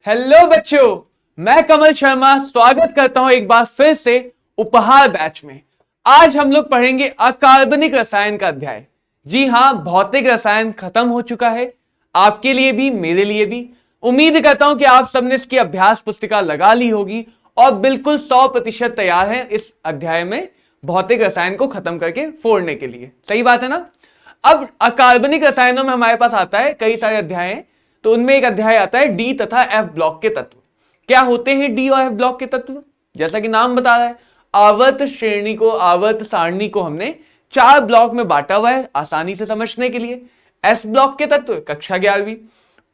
Hello बच्चों, मैं कमल शर्मा स्वागत करता हूं एक बार फिर से उपहार बैच में। आज हम लोग पढ़ेंगे अकार्बनिक रसायन का अध्याय। जी हां, भौतिक रसायन खत्म हो चुका है, आपके लिए भी मेरे लिए भी। उम्मीद करता हूं कि आप सबने इसकी अभ्यास पुस्तिका लगा ली होगी और बिल्कुल 100% तैयार हैं इस अध्याय में भौतिक रसायन को खत्म करके फोड़ने के लिए। सही बात है ना। अब अकार्बनिक रसायनों में हमारे पास आता है कई सारे अध्याय हैं, तो उनमें एक अध्याय आता है डी तथा एफ ब्लॉक के तत्व। क्या होते हैं डी और एफ ब्लॉक के तत्व? जैसा कि नाम बता रहा है, आवर्त श्रेणी को, आवर्त सारणी को हमने 4 ब्लॉक में बांटा हुआ है आसानी से समझने के लिए। एस ब्लॉक के तत्व कक्षा 11वीं,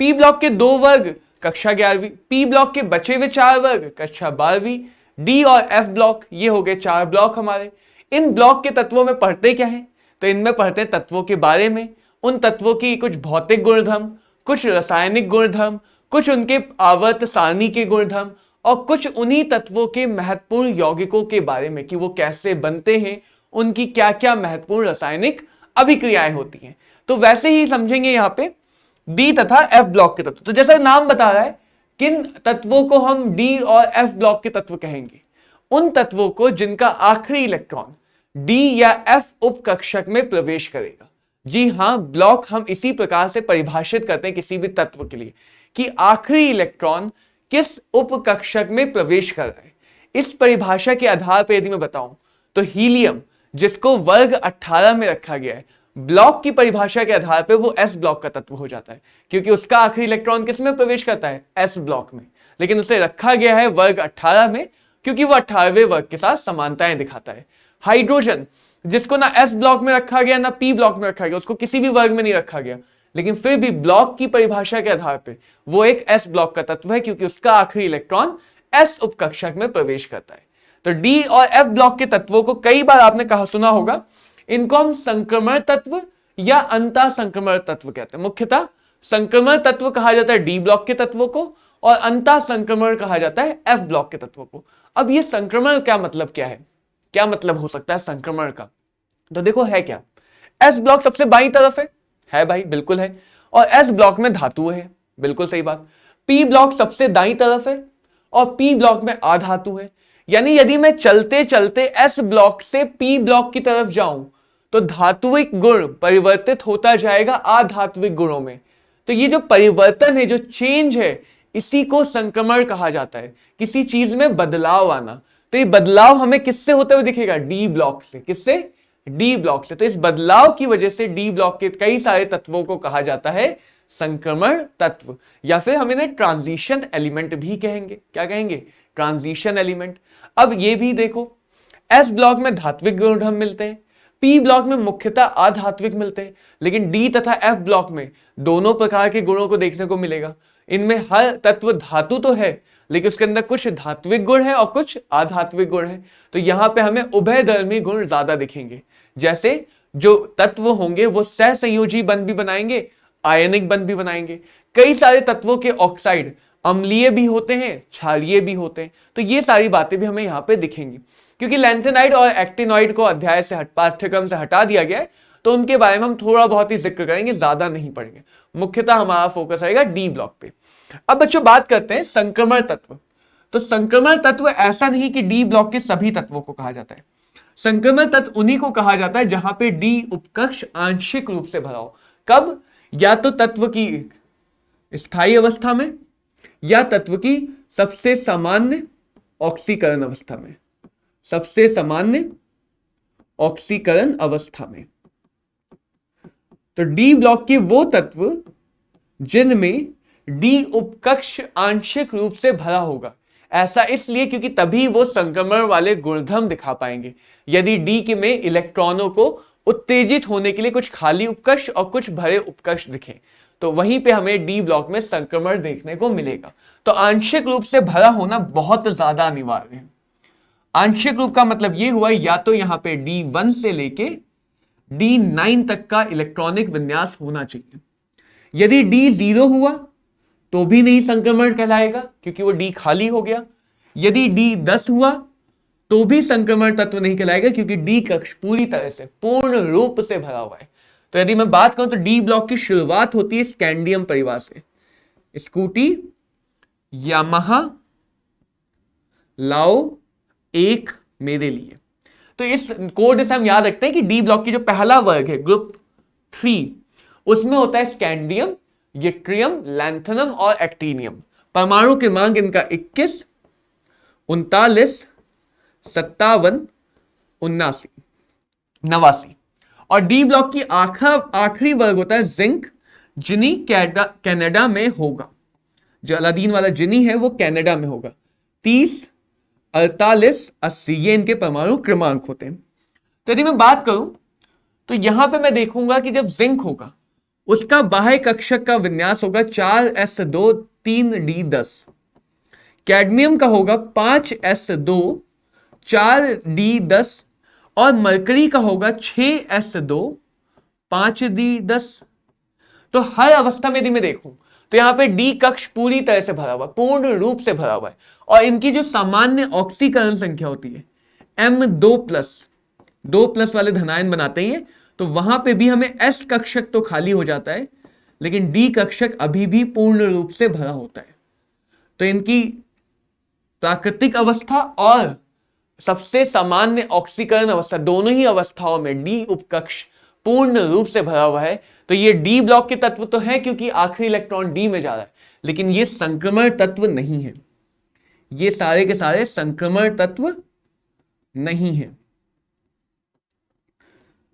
पी ब्लॉक के 2 वर्ग कक्षा 11वीं, पी ब्लॉक के बचे हुए 4 वर्ग कक्षा 12वीं, डी और एफ ब्लॉक ये हो गए 4 ब्लॉक हमारे। इन ब्लॉक के तत्वों में पढ़ते क्या है? तो इनमें पढ़ते हैं तत्वों के बारे में, उन तत्वों की कुछ भौतिक गुणधर्म, कुछ रासायनिक गुणधर्म, कुछ उनके आवर्त सारणी के गुणधर्म और कुछ उन्हीं तत्वों के महत्वपूर्ण यौगिकों के बारे में कि वो कैसे बनते हैं, उनकी क्या क्या महत्वपूर्ण रासायनिक अभिक्रियाएं होती हैं। तो वैसे ही समझेंगे यहाँ पे डी तथा एफ ब्लॉक के तत्व। तो जैसा नाम बता रहा है, किन तत्वों को हम डी और एफ ब्लॉक के तत्व कहेंगे? उन तत्वों को जिनका आखिरी इलेक्ट्रॉन डी या एफ उपकक्षक में प्रवेश करेगा। जी हां, ब्लॉक हम इसी प्रकार से परिभाषित करते हैं किसी भी तत्व के लिए कि आखिरी इलेक्ट्रॉन किस उपकक्षक में प्रवेश कर रहा है। इस परिभाषा के आधार पर यदि मैं बताऊं तो हीलियम, जिसको वर्ग 18 में रखा गया है, ब्लॉक की परिभाषा के आधार पर वो एस ब्लॉक का तत्व हो जाता है, क्योंकि उसका आखिरी इलेक्ट्रॉन किस में प्रवेश करता है? एस ब्लॉक में। लेकिन उसे रखा गया है वर्ग 18 में क्योंकि वो 18वें वर्ग के साथ समानताएं दिखाता है। हाइड्रोजन, जिसको ना एस ब्लॉक में रखा गया ना पी ब्लॉक में रखा गया, उसको किसी भी वर्ग में नहीं रखा गया, लेकिन फिर भी ब्लॉक की परिभाषा के आधार पे वो एक एस ब्लॉक का तत्व है क्योंकि उसका आखिरी इलेक्ट्रॉन एस उपकक्षक में प्रवेश करता है। तो डी और एफ ब्लॉक के तत्वों को कई बार आपने कहा सुना होगा, इनको हम संक्रमण तत्व या अंतः संक्रमण तत्व कहते हैं। मुख्यतः संक्रमण तत्व कहा जाता है डी ब्लॉक के तत्वों को और अंतः संक्रमण कहा जाता है एफ ब्लॉक के तत्वों को। अब ये संक्रमण क्या मतलब क्या है, क्या मतलब हो सकता है संक्रमण का? तो देखो है क्या, एस ब्लॉक सबसे बाईं तरफ है भाई, बिल्कुल है, और एस ब्लॉक में धातु है, बिल्कुल सही बात। पी ब्लॉक सबसे दाईं तरफ है और पी ब्लॉक में अधातु है। यानी यदि मैं चलते चलते एस ब्लॉक से पी ब्लॉक की तरफ जाऊं तो धात्विक गुण परिवर्तित होता जाएगा अधात्विक गुणों में। तो ये जो परिवर्तन है, जो चेंज है, इसी को संक्रमण कहा जाता है, किसी चीज में बदलाव आना। तो ये बदलाव हमें किससे होते हुए दिखेगा? डी ब्लॉक से। किससे? डी ब्लॉक से। तो इस बदलाव की वजह से डी ब्लॉक के कई सारे तत्वों को कहा जाता है संक्रमण तत्व, या फिर हम इन्हें ट्रांजिशन एलिमेंट भी कहेंगे। क्या कहेंगे? Transition element. अब ये भी देखो, एस ब्लॉक में धात्विक गुणधर्म मिलते हैं, पी ब्लॉक में मुख्यतः अधात्विक मिलते हैं, लेकिन डी तथा एफ ब्लॉक में दोनों प्रकार के गुणों को देखने को मिलेगा। इनमें हर तत्व धातु तो है, लेकिन उसके अंदर कुछ धात्विक गुण है और कुछ अधात्विक गुण है। तो यहां पे हमें उभयधर्मी गुण ज्यादा दिखेंगे। जैसे जो तत्व होंगे वो सहसंयोजी बंध भी बनाएंगे, आयनिक बंध भी बनाएंगे। कई सारे तत्वों के ऑक्साइड अम्लीय भी होते हैं, क्षारीय भी होते हैं। तो ये सारी बातें भी हमें यहाँ पे दिखेंगी। क्योंकि लैंथेनाइड और एक्टिनॉइड को अध्याय से पाठ्यक्रम से हटा दिया गया है, तो उनके बारे में हम थोड़ा बहुत ही जिक्र करेंगे, ज्यादा नहीं पढ़ेंगे। मुख्यतः हमारा फोकस रहेगा डी ब्लॉक पे। अब बच्चों बात करते हैं संक्रमण तत्व। तो संक्रमण तत्व ऐसा नहीं कि डी ब्लॉक के सभी तत्वों को कहा जाता है। संक्रमण तत्व उन्हीं को कहा जाता है जहां पे डी उपकक्ष आंशिक रूप से भरा हो। कब? या तो तत्व की स्थायी अवस्था में या तत्व की सबसे सामान्य ऑक्सीकरण अवस्था में। सबसे सामान्य ऑक्सीकरण अवस्था में। तो डी ब्लॉक के वो तत्व जिनमें डी उपकक्ष आंशिक रूप से भरा होगा। ऐसा इसलिए क्योंकि तभी वो संक्रमण वाले गुणधर्म दिखा पाएंगे। यदि डी के में इलेक्ट्रॉनों को उत्तेजित होने के लिए कुछ खाली उपकक्ष और कुछ भरे उपकक्ष दिखें, तो वहीं पे हमें डी ब्लॉक में संक्रमण देखने को मिलेगा। तो आंशिक रूप से भरा होना बहुत ज्यादा अनिवार्य है। आंशिक रूप का मतलब ये हुआ या तो यहां पे D1 से लेके D9 तक का इलेक्ट्रॉनिक विन्यास होना चाहिए। यदि D0 हुआ तो भी नहीं संक्रमण कहलाएगा क्योंकि वो D खाली हो गया। यदि D10 हुआ तो भी संक्रमण तत्व नहीं कहलाएगा क्योंकि D कक्ष पूरी तरह से पूर्ण रूप से भरा हुआ है। तो यदि मैं बात करूं तो डी ब्लॉक की शुरुआत होती है स्कैंडियम परिवार से। स्कूटी यामाहा लाओ एक मेरे लिए। तो इस कोड से हम याद रखते हैं कि डी ब्लॉक की जो पहला वर्ग है ग्रुप 3, उसमें होता है स्कैंडियम, यट्रियम, लैंथनम और एक्टीनियम। परमाणु क्रमांक इनका 21, 39, 57, 79, 89। और डी ब्लॉक की आखिरी वर्ग होता है जिंक, जिनी कनाडा में होगा। जो अलादीन वाला जिनी है वो कनाडा में होगा। 30, 48, 80 ये इनके परमाणु क्रमांक होते हैं। तो यदि मैं बात करूं तो यहां पे मैं देखूंगा कि जब जिंक होगा उसका बाह्य कक्षक का विन्यास होगा 4s2 3d10। कैडमियम का होगा 5s2 4d10 और मरकरी का होगा 6s2 5d10। तो हर अवस्था में यदि मैं देखूं तो यहां पे डी कक्ष पूरी तरह से भरा हुआ, पूर्ण रूप से भरा हुआ है। और इनकी जो सामान्य ऑक्सीकरण संख्या होती है M2+, वाले धनायन बनाते ही है, तो वहां पे भी हमें S कक्षक तो खाली हो जाता है, लेकिन डी कक्षक अभी भी पूर्ण रूप से भरा होता है। तो इनकी प्राकृतिक अवस्था और सबसे सामान्य ऑक्सीकरण अवस्था, दोनों ही अवस्थाओं में डी उपकक्ष पूर्ण रूप से भरा हुआ है। तो ये डी ब्लॉक के तत्व तो है क्योंकि आखिरी इलेक्ट्रॉन डी में जा रहा है, लेकिन ये संक्रमण तत्व नहीं है। ये सारे के सारे संक्रमण तत्व नहीं है।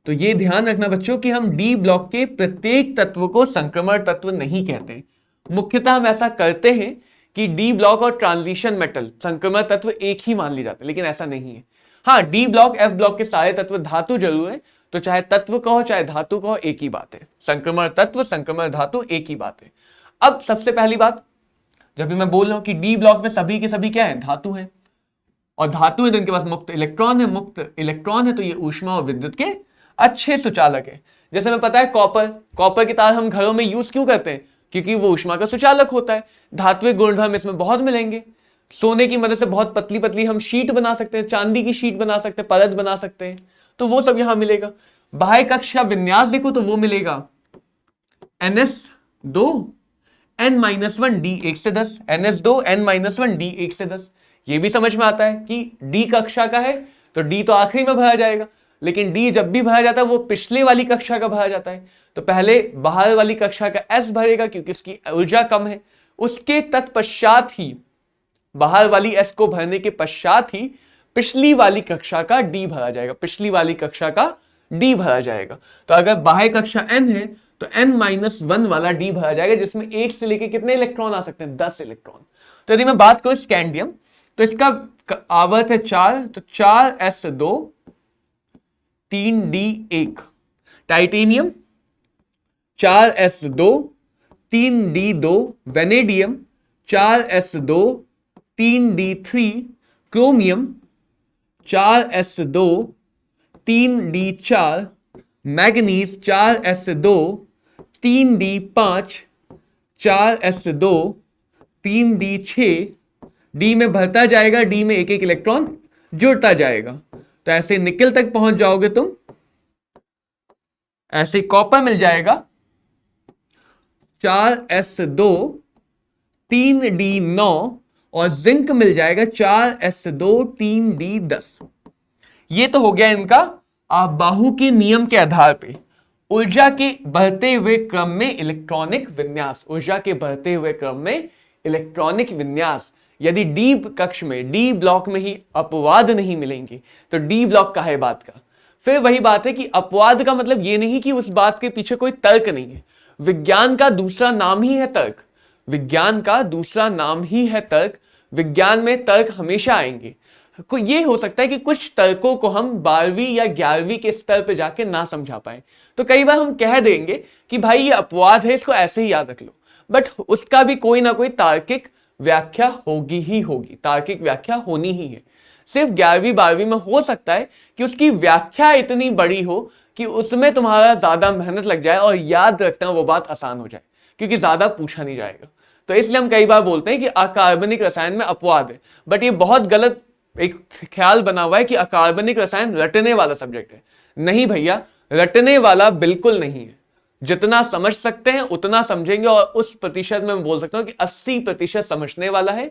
तो ये ध्यान रखना बच्चों कि हम डी ब्लॉक के प्रत्येक तत्व को संक्रमण तत्व नहीं कहते। मुख्यतः हम ऐसा करते हैं कि डी ब्लॉक और ट्रांजिशन मेटल संक्रमण तत्व एक ही मान लिए जाते हैं, लेकिन ऐसा नहीं है। हाँ, डी ब्लॉक एफ ब्लॉक के सारे तत्व धातु जरूर है, तो चाहे तत्व कहो चाहे धातु कहो एक ही बात है। संक्रमण तत्व संक्रमण धातु एक ही बात है। अब सबसे पहली बात, जब भी मैं बोल रहा हूं कि डी ब्लॉक में सभी के सभी क्या है, धातु है, और धातु है तो इनके पास मुक्त इलेक्ट्रॉन है, मुक्त इलेक्ट्रॉन है तो ये ऊष्मा और विद्युत के अच्छे सुचालक है। जैसे हमें पता है कॉपर की तार हम घरों में यूज क्यों करते हैं, क्योंकि वो ऊष्मा का सुचालक होता है। धात्विक गुणधर्म इसमें बहुत मिलेंगे। सोने की मदद से बहुत पतली पतली हम शीट बना सकते हैं, चांदी की शीट बना सकते हैं, परत बना सकते हैं, तो वो सब यहां मिलेगा। बाह्य कक्ष का विन्यास देखो तो वो मिलेगा NS2 n-1 d 1 से 10, NS2 n-1 d 1 से 10। ये भी समझ में आता है कि डी कक्षा का है तो डी तो आखिरी में भरा जाएगा, लेकिन डी जब भी भरा जाता है वो पिछले वाली कक्षा का भरा जाता है। तो पहले बाहर वाली कक्षा का S भरेगा क्योंकि इसकी ऊर्जा कम है, उसके तत्पश्चात ही बाहर वाली S को भरने के पश्चात ही पिछली वाली कक्षा का D भरा जाएगा, पिछली वाली कक्षा का D भरा जाएगा। तो अगर बाह्य कक्षा N है तो n-1 वाला D भरा जाएगा, जिसमें 1 से लेके कितने इलेक्ट्रॉन आ सकते हैं, 10 इलेक्ट्रॉन। तो यदि मैं बात करूं स्कैंडियम तो इसका आवर्त है 4, तो 4s2 3d1। Titanium 4s2 3d2। Vanadium 4s2 3d3। Chromium 4s2 3d4। Manganese 4s2 3d5। 4s2 3d6। D में भरता जाएगा, डी में एक एक इलेक्ट्रॉन जुड़ता जाएगा। तो ऐसे निकल तक पहुंच जाओगे तुम, ऐसे कॉपर मिल जाएगा 4s2 3d9 और जिंक मिल जाएगा 4s2 3d10। ये तो हो गया इनका बाहु के नियम के आधार पे ऊर्जा के बढ़ते हुए क्रम में इलेक्ट्रॉनिक विन्यास, ऊर्जा के बढ़ते हुए क्रम में इलेक्ट्रॉनिक विन्यास। यदि डी कक्ष में, डी ब्लॉक में ही अपवाद नहीं मिलेंगे तो डी ब्लॉक का है बात का। फिर वही बात है कि अपवाद का मतलब ये नहीं कि उस बात के पीछे कोई तर्क नहीं है। विज्ञान का दूसरा नाम ही है तर्क, विज्ञान का दूसरा नाम ही है तर्क। विज्ञान में तर्क हमेशा आएंगे। ये हो सकता है कि कुछ तर्कों को हम 12वीं या 11वीं के स्तर पे जाके ना समझा पाए, तो कई बार हम कह देंगे कि भाई ये अपवाद है, इसको ऐसे ही याद रख लो, बट उसका भी कोई ना कोई तार्किक व्याख्या होगी ही होगी, तार्किक व्याख्या होनी ही है। सिर्फ 11वीं 12वीं में हो सकता है कि उसकी व्याख्या इतनी बड़ी हो कि उसमें तुम्हारा ज्यादा मेहनत लग जाए और याद रखना वो बात आसान हो जाए, क्योंकि ज्यादा पूछा नहीं जाएगा। तो इसलिए हम कई बार बोलते हैं कि अकार्बनिक रसायन में अपवाद है, बट ये बहुत गलत एक ख्याल बना हुआ है कि अकार्बनिक रसायन रटने वाला सब्जेक्ट है। नहीं भैया, रटने वाला बिल्कुल नहीं है। जितना समझ सकते हैं उतना समझेंगे, और उस प्रतिशत में मैं बोल सकता हूं कि 80% समझने वाला है।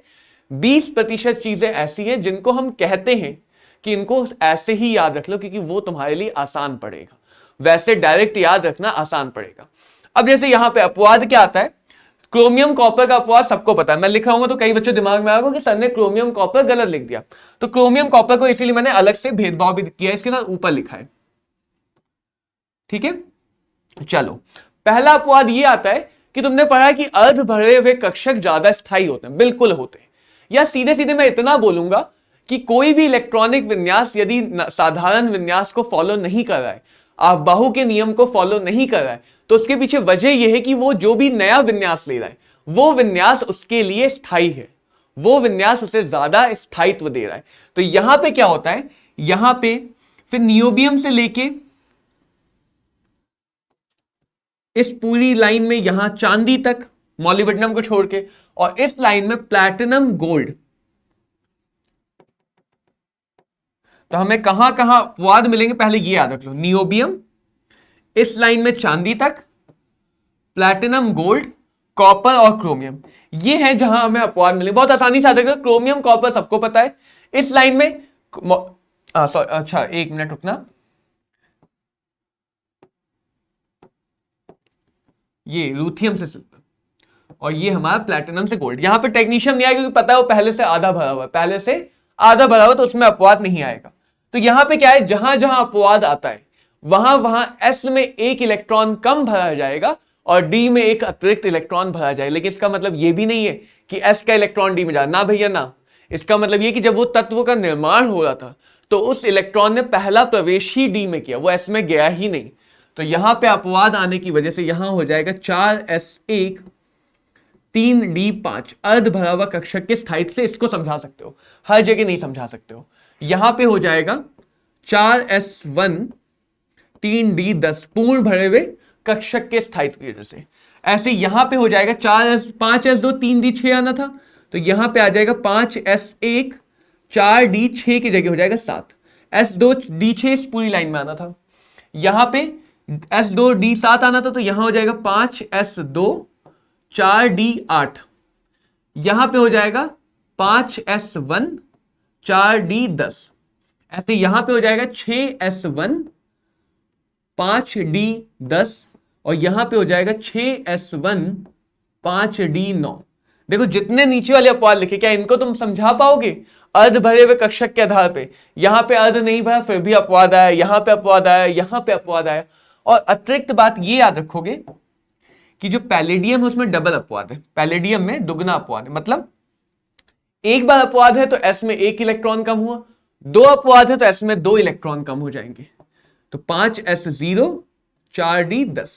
20% चीजें ऐसी हैं जिनको हम कहते हैं कि इनको ऐसे ही याद रख लो क्योंकि वो तुम्हारे लिए आसान पड़ेगा, वैसे डायरेक्ट याद रखना आसान पड़ेगा। अब जैसे यहां पे अपवाद क्या आता है, क्रोमियम कॉपर का अपवाद सबको पता है, मैं लिख रहा हूं तो कई बच्चों दिमाग में आएगा कि सर ने क्रोमियम कॉपर गलत लिख दिया, तो क्रोमियम कॉपर को इसीलिए मैंने अलग से भेदभाव भी किया, इसके साथ ऊपर लिखा है। ठीक है, चलो पहला अपवाद ये आता है कि तुमने पढ़ा कि अर्ध भरे हुए कक्षक ज्यादा स्थायी होते हैं, बिल्कुल होते हैं। या सीधे सीधे मैं इतना बोलूंगा कि कोई भी इलेक्ट्रॉनिक विन्यास यदि साधारण विन्यास को फॉलो नहीं कर रहा है, बाहु के नियम को फॉलो नहीं कर रहा है, तो उसके पीछे वजह यह है कि वो जो भी नया विन्यास ले रहा है वो विन्यास उसके लिए स्थायी है, वो विन्यास उसे ज्यादा स्थायित्व दे रहा है। तो यहां पे क्या होता है, यहां पे फिर नियोबियम से लेके इस पूरी लाइन में यहां चांदी तक मॉलिब्डेनम को छोड़ के, और इस लाइन में प्लैटिनम गोल्ड, तो हमें कहां कहां अपवाद मिलेंगे पहले ये याद रख लो। नियोबियम, इस लाइन में चांदी तक, प्लैटिनम गोल्ड, कॉपर और क्रोमियम, ये है जहां हमें अपवाद मिले। बहुत आसानी से याद रखो, क्रोमियम कॉपर सबको पता है। इस लाइन में अच्छा एक मिनट रुकना, ये लूथियम से सिल्वर और ये हमारा प्लैटिनम से गोल्ड। यहां पे टेक्नीशियम नहीं आएगा क्योंकि पता है वो पहले से आधा भरा हुआ है, पहले से आधा भरा हुआ, तो उसमें अपवाद नहीं आएगा। तो यहां पे क्या है, जहां जहां अपवाद आता है वहां वहां एस में एक इलेक्ट्रॉन कम भरा जाएगा और डी में एक अतिरिक्त इलेक्ट्रॉन भरा जाएगा। लेकिन इसका मतलब यह भी नहीं है कि एस का इलेक्ट्रॉन डी में जाए, ना भैया ना। इसका मतलब यह कि जब वो तत्व का निर्माण हो रहा था तो उस इलेक्ट्रॉन ने पहला प्रवेश ही डी में किया, वो एस में गया ही नहीं। तो यहां पे अपवाद आने की वजह से यहां हो जाएगा 4s1 3d5 अर्ध भरा हुआ कक्षक के स्थायित्व से। इसको समझा सकते हो, हर जगह नहीं समझा सकते हो। यहां पे हो जाएगा 4s1 3d10 पूर्ण भरे हुए कक्षक के स्थायित्व की वजह से। ऐसे यहां पे हो जाएगा 5s2 3d6 आना था, तो यहां पे आ जाएगा 5s1 4d6 की जगह हो जाएगा 7, s2d6 इस पूरी लाइन में आना था। यहां पे s2d7 आना था, तो यहां हो जाएगा 5s2 4d8, यहां पे हो जाएगा 5s1 4d10। ऐसे यहां पे हो जाएगा 6s1 5d10 और यहां पे हो जाएगा 6s1 5d9। देखो जितने नीचे वाले अपवाद लिखे, क्या इनको तुम समझा पाओगे अर्ध भरे हुए कक्षक के आधार पे? यहां पे अर्ध नहीं भरा फिर भी अपवाद आया, यहां पे अपवाद आया, यहां पे अपवाद आया। और अतिरिक्त बात ये याद रखोगे कि जो पैलेडियम है उसमें डबल अपवाद है, पैलेडियम में दुगना अपवाद है। मतलब एक बार अपवाद है तो एस में एक इलेक्ट्रॉन कम हुआ, दो अपवाद है तो एस में 2 इलेक्ट्रॉन कम हो जाएंगे। तो 5s0 4d10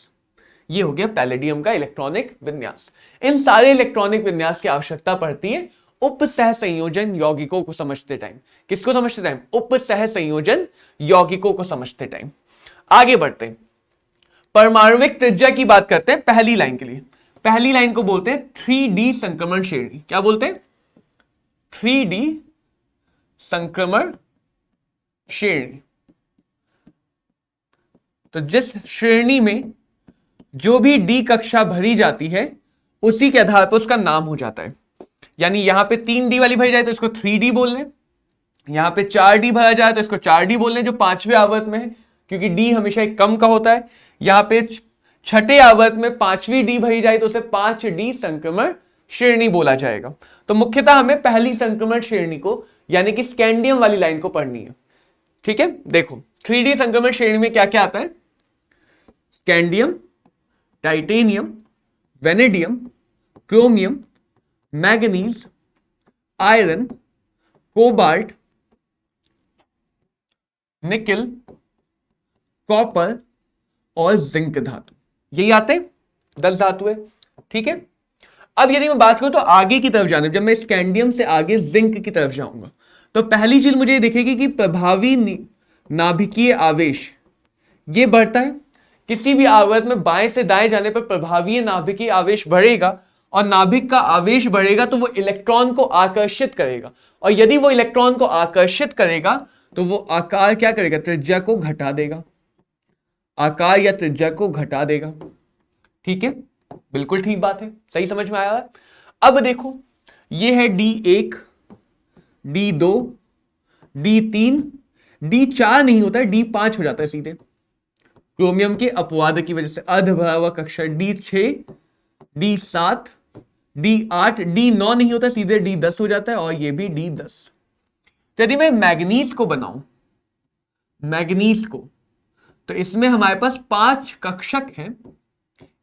ये हो गया पैलेडियम का इलेक्ट्रॉनिक विन्यास। इन सारे इलेक्ट्रॉनिक विन्यास की आवश्यकता पड़ती है उप सह संयोजन यौगिकों को समझते टाइम। किसको समझते टाइम? उप सह संयोजन यौगिकों को समझते टाइम। आगे बढ़ते हैं, परमाणुविक त्रिज्या की बात करते हैं पहली लाइन के लिए। पहली लाइन को बोलते हैं 3D संक्रमण श्रेणी। क्या बोलते हैं? 3D संक्रमण श्रेणी। तो जिस श्रेणी में जो भी डी कक्षा भरी जाती है उसी के आधार पर उसका नाम हो जाता है। यानी यहां पे 3D वाली भरी जाए तो इसको 3D बोल लें, यहां पे 4D भरा जाए तो इसको 4D बोल लें जो 5वें आवर्त में है, क्योंकि डी हमेशा एक कम का होता है। यहां पे 6ठे आवर्त में 5वीं डी भरी जाए तो उसे 5D संक्रमण श्रेणी बोला जाएगा। तो मुख्यतः हमें पहली संक्रमण श्रेणी को यानी कि स्कैंडियम वाली लाइन को पढ़नी है। ठीक है, देखो 3D संक्रमण श्रेणी में क्या क्या आता है? Scandium, titanium, vanadium, chromium, manganese, iron, cobalt, nickel, copper और जिंक धातु, यही आते हैं 10 धातु है। ठीक है, अब यदि मैं बात करूं तो आगे की तरफ जाने, जब मैं स्कैंडियम से आगे जिंक की तरफ जाऊंगा तो पहली चीज मुझे दिखेगी कि प्रभावी नाभिकीय आवेश ये बढ़ता है। किसी भी आवर्त में बाएं से दाएं जाने पर प्रभावी नाभिकीय आवेश बढ़ेगा और नाभिक का आवेश बढ़ेगा तो वो इलेक्ट्रॉन को आकर्षित करेगा, और यदि वो इलेक्ट्रॉन को आकर्षित करेगा तो वो आकार क्या करेगा? त्रिज्या को घटा देगा, आकार या त्रिज्या को घटा देगा। ठीक है, बिल्कुल ठीक बात है, सही समझ में आया है। अब देखो ये है D1, D2, D3, D4 नहीं होता है, D5 हो जाता है सीधे क्रोमियम के अपवाद की वजह से। अर्ध भरा हुआ कक्षा D6, D7, D8, D9 नहीं होता, सीधे D10 हो जाता है, और ये भी D10। तो यदि मैं मैग्नीज को बनाऊं, मैग्नीज को, तो इसमें हमारे पास 5 कक्षक हैं,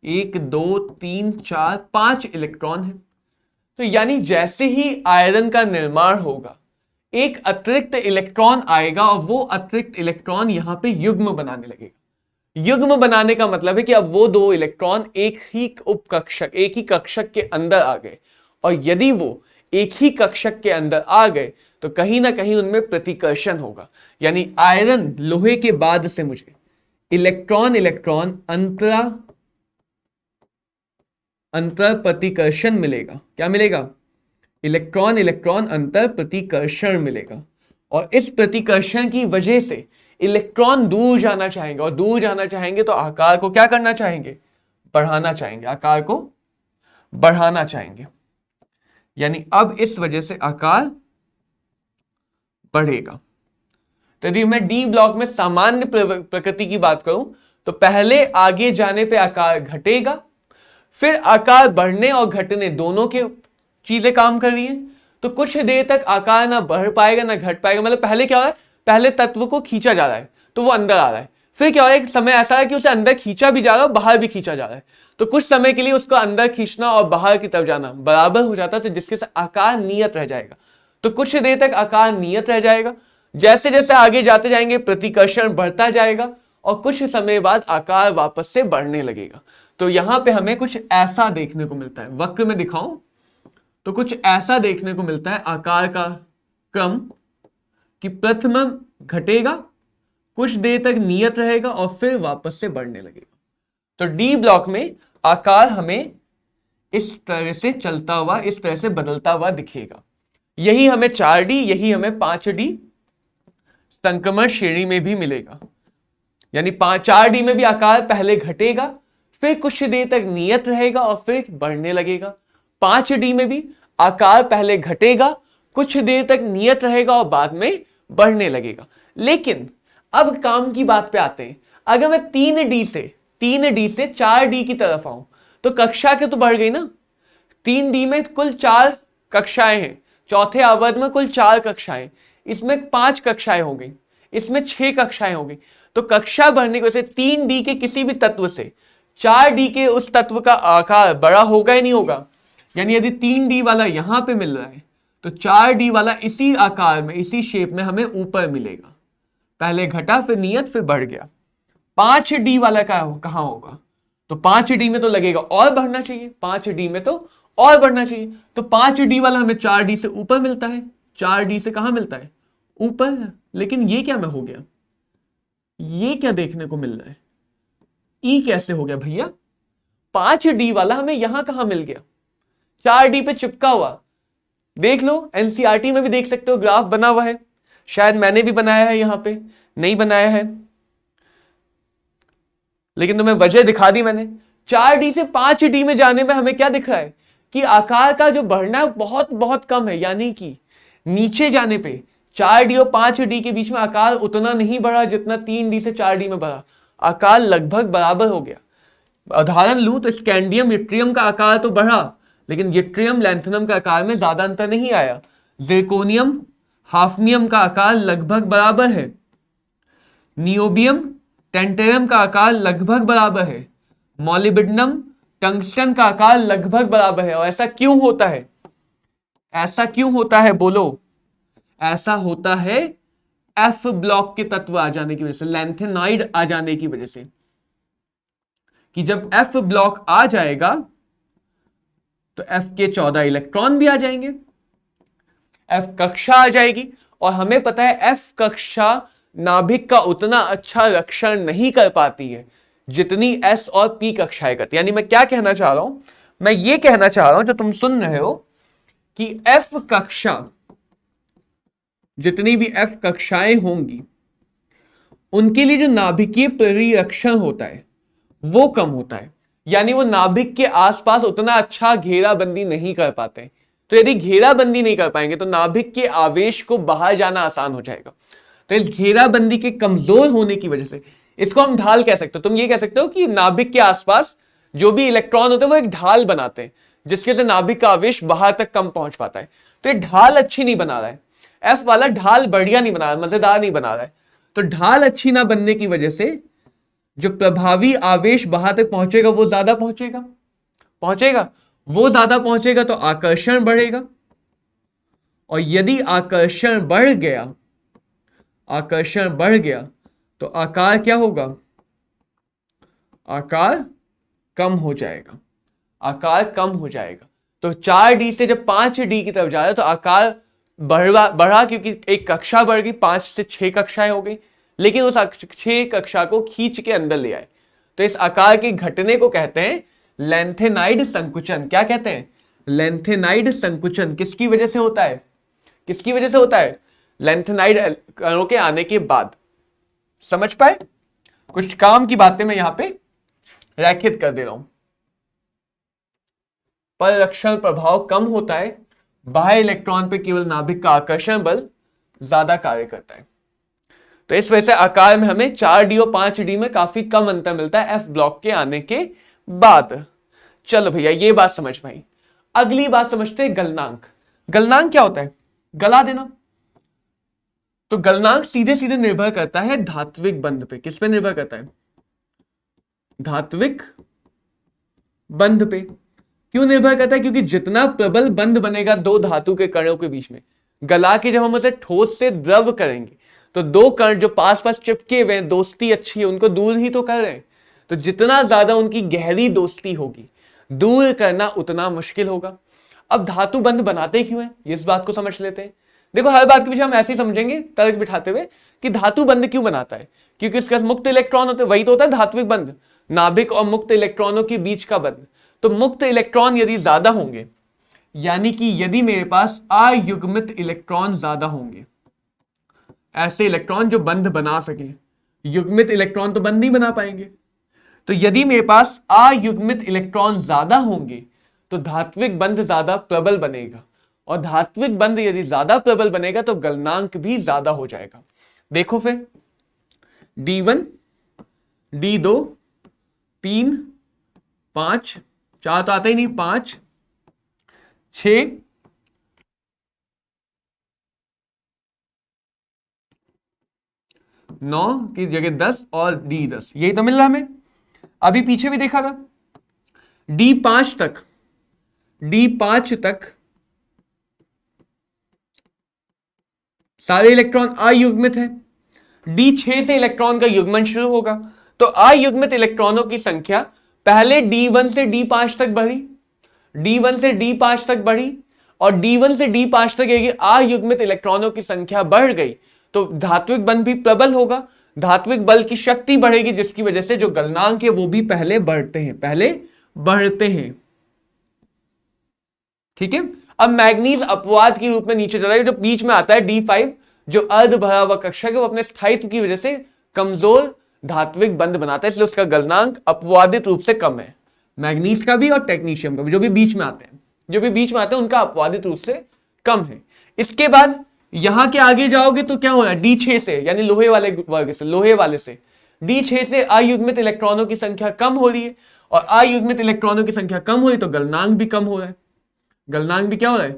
1 2 3 4 5 इलेक्ट्रॉन है। तो यानी जैसे ही आयरन का निर्माण होगा, एक अतिरिक्त इलेक्ट्रॉन आएगा और वो अतिरिक्त इलेक्ट्रॉन यहां पे युग्म बनाने लगेगा। युग्म बनाने का मतलब है कि अब वो 2 इलेक्ट्रॉन एक ही उपकक्षक, एक ही कक्षक के अंदर आ गए, और यदि वो एक ही कक्षक के अंदर आ गए तो कहीं ना कहीं उनमें प्रतिकर्षण होगा। यानी आयरन लोहे के बाद से मुझे इलेक्ट्रॉन इलेक्ट्रॉन अंतर प्रतिकर्षण मिलेगा। क्या मिलेगा? इलेक्ट्रॉन इलेक्ट्रॉन अंतर प्रतिकर्षण मिलेगा। और इस प्रतिकर्षण की वजह से इलेक्ट्रॉन दूर जाना चाहेंगे, और दूर जाना चाहेंगे तो आकार को क्या करना चाहेंगे? बढ़ाना चाहेंगे, आकार को बढ़ाना चाहेंगे। यानी अब इस वजह से आकार बढ़ेगा। तो यदि मैं डी ब्लॉक में सामान्य प्रकृति की बात करूं तो पहले आगे जाने पे आकार घटेगा, फिर आकार बढ़ने और घटने दोनों के चीजें काम कर रही हैं। तो कुछ देर तक आकार ना बढ़ पाएगा ना घट पाएगा। मतलब पहले क्या हो रहा है? पहले तत्व को खींचा जा रहा है तो वो अंदर आ रहा है, फिर क्या हो रहा है? एक समय ऐसा है कि उसे अंदर खींचा भी जा रहा है और बाहर भी खींचा जा रहा है। तो कुछ समय के लिए उसको अंदर खींचना और बाहर की तरफ जाना बराबर हो जाता है, तो जिसके से आकार नियत रह जाएगा। तो कुछ देर तक आकार नियत रह जाएगा, जैसे जैसे आगे जाते जाएंगे प्रतिकर्षण बढ़ता जाएगा और कुछ समय बाद आकार वापस से बढ़ने लगेगा। तो यहां पे हमें कुछ ऐसा देखने को मिलता है। वक्र में दिखाऊं तो कुछ ऐसा देखने को मिलता है आकार का क्रम, कि प्रथम घटेगा, कुछ देर तक नियत रहेगा और फिर वापस से बढ़ने लगेगा। तो डी ब्लॉक में आकार हमें इस तरह से चलता हुआ, इस तरह से बदलता हुआ दिखेगा। यही हमें 4D, यही हमें 5D संक्रमण श्रेणी में भी मिलेगा। यानी 4D में भी आकार पहले घटेगा, फिर कुछ देर तक नियत रहेगा और फिर बढ़ने लगेगा। 5D में भी आकार पहले घटेगा, कुछ देर तक नियत रहेगा और बाद में बढ़ने लगेगा। लेकिन अब काम की बात पे आते हैं। अगर मैं 3D से 4D की तरफ आऊं तो कक्षा के तो बढ़ गई ना। 3D में कुल 4 कक्षाएं हैं, चौथे आवर्त में कुल 4 कक्षाएं, इसमें 5 कक्षाएं हो गई, इसमें 6 कक्षाएं हो गई। तो कक्षा बढ़ने की वजह से 3D के किसी भी तत्व से 4D के उस तत्व का आकार बड़ा होगा ही नहीं होगा। यानी यदि 3D वाला यहां पे मिल रहा है तो 4D वाला इसी आकार में, इसी शेप में हमें ऊपर मिलेगा। पहले घटा, फिर नियत, फिर बढ़ गया। 5D वाला कहां होगा? तो 5D में तो लगेगा और बढ़ना चाहिए, 5D में तो और बढ़ना चाहिए। तो 5D वाला हमें 4D से ऊपर मिलता है, 4D से कहां मिलता है? ऊपर। लेकिन ये क्या में हो गया? ये क्या देखने को मिल रहा है? ई कैसे हो गया भैया? 5D वाला हमें यहां कहां मिल गया? 4D पे चिपका हुआ। देख लो, एनसीईआरटी में भी देख सकते हो, ग्राफ बना हुआ है। शायद मैंने भी बनाया है, यहां पे नहीं बनाया है, लेकिन तुम्हें वजह दिखा दी मैंने। 4D से 5D में जाने में हमें क्या दिख रहा है? कि आकार का जो बढ़ना है बहुत बहुत कम है। यानी कि नीचे जाने पे 4D और 5D के बीच में आकार उतना नहीं बढ़ा जितना 3D से 4D में बढ़ा। आकार लगभग बराबर हो गया। उदाहरण लूं तो स्कैंडियम यट्रियम का आकार तो बढ़ा, लेकिन यट्रियम लैंथनम का आकार में ज्यादा अंतर नहीं आया। जिरकोनियम हाफनियम का आकार लगभग बराबर है। नियोबियम टेंटेरियम का आकार लगभग बराबर है। मॉलिब्डेनम टंगस्टन का आकार लगभग बराबर है। और ऐसा क्यों होता है? ऐसा क्यों होता है बोलो? ऐसा होता है एफ ब्लॉक के तत्व आ जाने की वजह से, लैंथेनाइड आ जाने की वजह से। कि जब एफ ब्लॉक आ जाएगा तो एफ के 14 इलेक्ट्रॉन भी आ जाएंगे, एफ कक्षा आ जाएगी। और हमें पता है एफ कक्षा नाभिक का उतना अच्छा रक्षण नहीं कर पाती है जितनी एस और पी कक्षाएं करती। यानी मैं क्या कहना चाह रहा हूं? मैं ये कहना चाह रहा हूं, जो तुम सुन रहे हो, कि एफ कक्षा, जितनी भी एफ कक्षाएं होंगी उनके लिए जो नाभिकीय परिरक्षण होता है वो कम होता है। यानी वो नाभिक के आसपास उतना अच्छा घेराबंदी नहीं कर पाते। तो यदि घेराबंदी नहीं कर पाएंगे तो नाभिक के आवेश को बाहर जाना आसान हो जाएगा। तो इस घेराबंदी के कमजोर होने की वजह से इसको हम ढाल कह सकते हो। तुम ये कह सकते हो कि नाभिक के आसपास जो भी इलेक्ट्रॉन होते हैं वो एक ढाल बनाते हैं, जिसके से नाभिक का आवेश बाहर तक कम पहुंच पाता है। तो ये ढाल अच्छी नहीं बना रहा है, एफ वाला ढाल बढ़िया नहीं बना रहा है, मजेदार नहीं बना रहा है। तो ढाल अच्छी ना बनने की वजह से जो प्रभावी आवेश बाहर तक पहुंचेगा वो ज्यादा पहुंचेगा, वो ज्यादा पहुंचेगा तो आकर्षण बढ़ेगा। और यदि आकर्षण बढ़ गया तो आकार क्या होगा? आकार कम हो जाएगा। तो 4D से जब 5D की तरफ जा रहा है तो आकार बढ़ा क्योंकि एक कक्षा बढ़ गई, 5 से 6 कक्षाएं हो गई, लेकिन उस 6 कक्षा को खींच के अंदर ले आए। तो इस आकार के घटने को कहते हैं लेंथेनाइड संकुचन। क्या कहते हैं? लेंथेनाइड संकुचन। किसकी वजह से होता है? लेंथेनाइड कणों के आने के बाद। समझ पाए? कुछ काम की बातें मैं यहां पे रेखित कर दे रहा हूं। परिरक्षण प्रभाव कम होता है, बाह्य इलेक्ट्रॉन पे केवल नाभिक का आकर्षण बल ज्यादा कार्य करता है। तो इस वजह से आकार में हमें 4D और 5D में काफी कम अंतर मिलता है एफ ब्लॉक के आने के बाद। चलो भैया ये बात समझ में आई। अगली बात समझते हैं गलनांक। गलनांक क्या होता है? गला देना। तो गलनांक सीधे सीधे निर्भर करता है धात्विक बंध पे। किस पे निर्भर करता है? धात्विक बंध पे। क्यों निर्भर करता है? क्योंकि जितना प्रबल बंध बनेगा दो धातु के कणों के बीच में, गला के जब हम उसे ठोस से द्रव करेंगे तो दो कण जो पास पास चिपके हुए हैं, दोस्ती अच्छी है, उनको दूर ही तो कर रहे हैं। तो जितना ज्यादा उनकी गहरी दोस्ती होगी, दूर करना उतना मुश्किल होगा। अब धातु बंध बनाते क्यों है, इस बात को समझ लेते हैं। देखो हर बात के पीछे हम ऐसे ही समझेंगे तर्क बिठाते हुए कि धातु बंध क्यों बनाता है, क्योंकि इसके मुक्त इलेक्ट्रॉन होते हैं, वही तो होता है धात्विक बंध, नाभिक और मुक्त इलेक्ट्रॉनों के बीच का बंध। तो मुक्त इलेक्ट्रॉन यदि ज्यादा होंगे, यानी कि यदि मेरे पास अयुग्मित इलेक्ट्रॉन ज्यादा होंगे, ऐसे इलेक्ट्रॉन जो बंध बना सके, युग्मित इलेक्ट्रॉन तो बंध नहीं बना पाएंगे। तो यदि मेरे पास अयुग्मित इलेक्ट्रॉन ज्यादा होंगे तो धात्विक बंध ज्यादा प्रबल बनेगा, और धात्विक बंध यदि ज्यादा प्रबल बनेगा तो गलनांक भी ज्यादा हो जाएगा। देखो फिर D1, D2, 3, 5, 4 तो आता ही नहीं, 5, 6, 9 की जगह 10 और D10, यही तो मिल रहा हमें। अभी पीछे भी देखा था D5 तक सारे इलेक्ट्रॉन अयुग्मित है। D6 से इलेक्ट्रॉन का युग्मन शुरू होगा, तो अयुग्मित इलेक्ट्रॉनों की संख्या पहले D1 से D5 तक बढ़ी, D1 से D5 तक बढ़ी, और D1 से D5 तक यदि अयुग्मित इलेक्ट्रॉनों की संख्या बढ़ गई तो धात्विक बंध भी प्रबल होगा, धात्विक बल की शक्ति बढ़ेगी, जिसकी वजह से जो गलनांक है वो भी पहले बढ़ते हैं। ठीक है। अब मैग्नीज अपवाद के रूप में नीचे चला गया, जो बीच में आता है D5, जो अर्ध भरा हुआ कक्षक है, वो अपने स्थायित्व की वजह से कमजोर धात्विक बंध बनाता है, इसलिए उसका गलनांक अपवादित रूप से कम है। मैग्नीज का भी और टेक्नीशियम का भी, जो भी बीच में आते हैं उनका अपवादित रूप से कम है। इसके बाद यहां के आगे जाओगे तो क्या हो रहा है, D6 से, यानी लोहे वाले से D6 से अयुग्मित इलेक्ट्रॉनों की संख्या कम हो रही है, और अयुग्मित इलेक्ट्रॉनों की संख्या कम हो रही तो गलनांक भी कम हो रहा है। गलनांक भी क्या हो रहा है,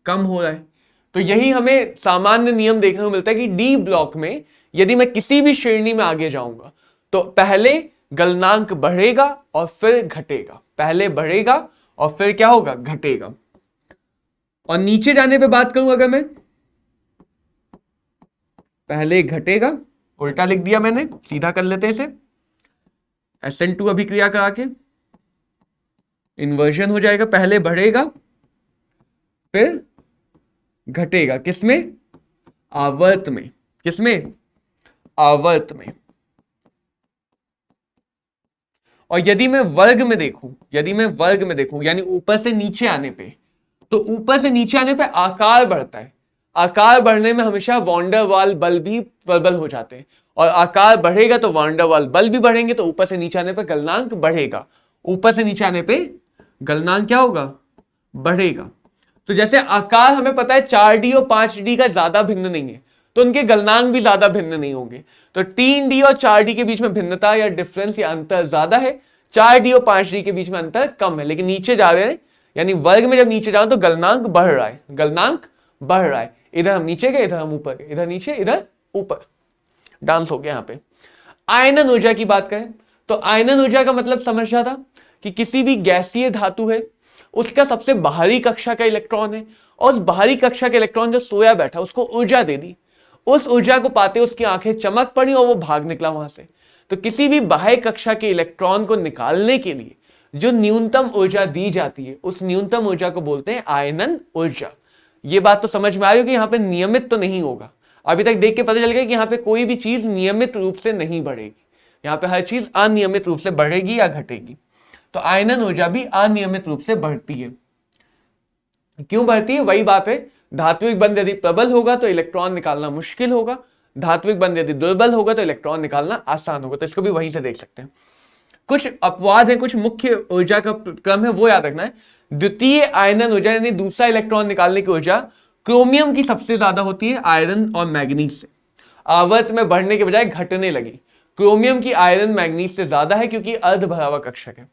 कम हो रहा है। तो यही हमें सामान्य नियम देखने को मिलता है कि डी ब्लॉक में यदि मैं किसी भी श्रेणी में आगे जाऊंगा तो पहले गलनांक बढ़ेगा और फिर घटेगा, पहले बढ़ेगा और फिर क्या होगा, घटेगा। और नीचे जाने पे बात करूं अगर मैं, पहले घटेगा, उल्टा लिख दिया मैंने, सीधा कर लेते हैं इसे, SN2 अभिक्रिया करा के इन्वर्जन हो जाएगा, पहले बढ़ेगा फिर घटेगा। किसमें, आवर्त में। किसमें, आवर्त में। और यदि मैं वर्ग में देखूं, यानी ऊपर से नीचे आने पे, तो ऊपर से नीचे आने पे आकार बढ़ता है, आकार बढ़ने में हमेशा वॉन्डर वाल बल भी प्रबल हो जाते हैं, और आकार बढ़ेगा तो वॉन्डर वाल बल भी बढ़ेंगे, तो ऊपर से नीचे आने पर गलनांक बढ़ेगा। ऊपर से नीचे आने पे गलनांक क्या होगा? बढ़ेगा। तो जैसे आकार हमें पता है 4D और 5D का ज्यादा भिन्न नहीं है, तो उनके गलनांक भी ज्यादा भिन्न नहीं होंगे। तो 3D और 4D के बीच में भिन्नता या डिफरेंस या अंतर ज्यादा है, 4D और 5D के बीच में अंतर कम है। लेकिन नीचे जा रहे हैं, यानी वर्ग में जब नीचे जाओ तो गलनांक बढ़ रहा है, गलनांक बढ़ रहा है। इधर हम नीचे गए, इधर हम ऊपर गए, इधर नीचे इधर ऊपर, डांस हो गया यहाँ पे। आयनन ऊर्जा की बात करें तो आयनन ऊर्जा का मतलब समझ रहा था कि किसी भी गैसीय धातु है, उसका सबसे बाहरी कक्षा का इलेक्ट्रॉन है, और उस बाहरी कक्षा का इलेक्ट्रॉन जो सोया बैठा उसको ऊर्जा दे दी। उस ऊर्जा को पाते उसकी आंखें चमक पड़ी और वो भाग निकला वहां से। तो किसी भी बाह्य कक्षा के इलेक्ट्रॉन को निकालने के लिए जो न्यूनतम ऊर्जा दी जाती है, उस न्यूनतम ऊर्जा को बोलते हैं आयनन ऊर्जा। ये बात तो समझ में आ रही है कि यहाँ पे नियमित तो नहीं होगा। अभी तक देख के पता चल गया कि यहाँ पे कोई भी चीज नियमित रूप से नहीं बढ़ेगी, यहाँ पे हर चीज अनियमित रूप से बढ़ेगी या घटेगी। तो आयनन ऊर्जा भी अनियमित रूप से बढ़ती है। क्यों बढ़ती है? वही बात है, धात्विक बंध यदि प्रबल होगा तो इलेक्ट्रॉन निकालना मुश्किल होगा, धात्विक बंध यदि दुर्बल होगा तो इलेक्ट्रॉन निकालना आसान होगा। तो इसको भी वहीं से देख सकते हैं। कुछ अपवाद है, कुछ मुख्य ऊर्जा का क्रम है, वो याद रखना है। द्वितीय आयनन ऊर्जा यानी दूसरा इलेक्ट्रॉन निकालने की ऊर्जा क्रोमियम की सबसे ज्यादा होती है आयरन और मैग्नीज से। आवर्त में बढ़ने के बजाय घटने लगी। क्रोमियम की आयरन मैग्नीज से ज्यादा है क्योंकि अर्धभरावा कक्षक है,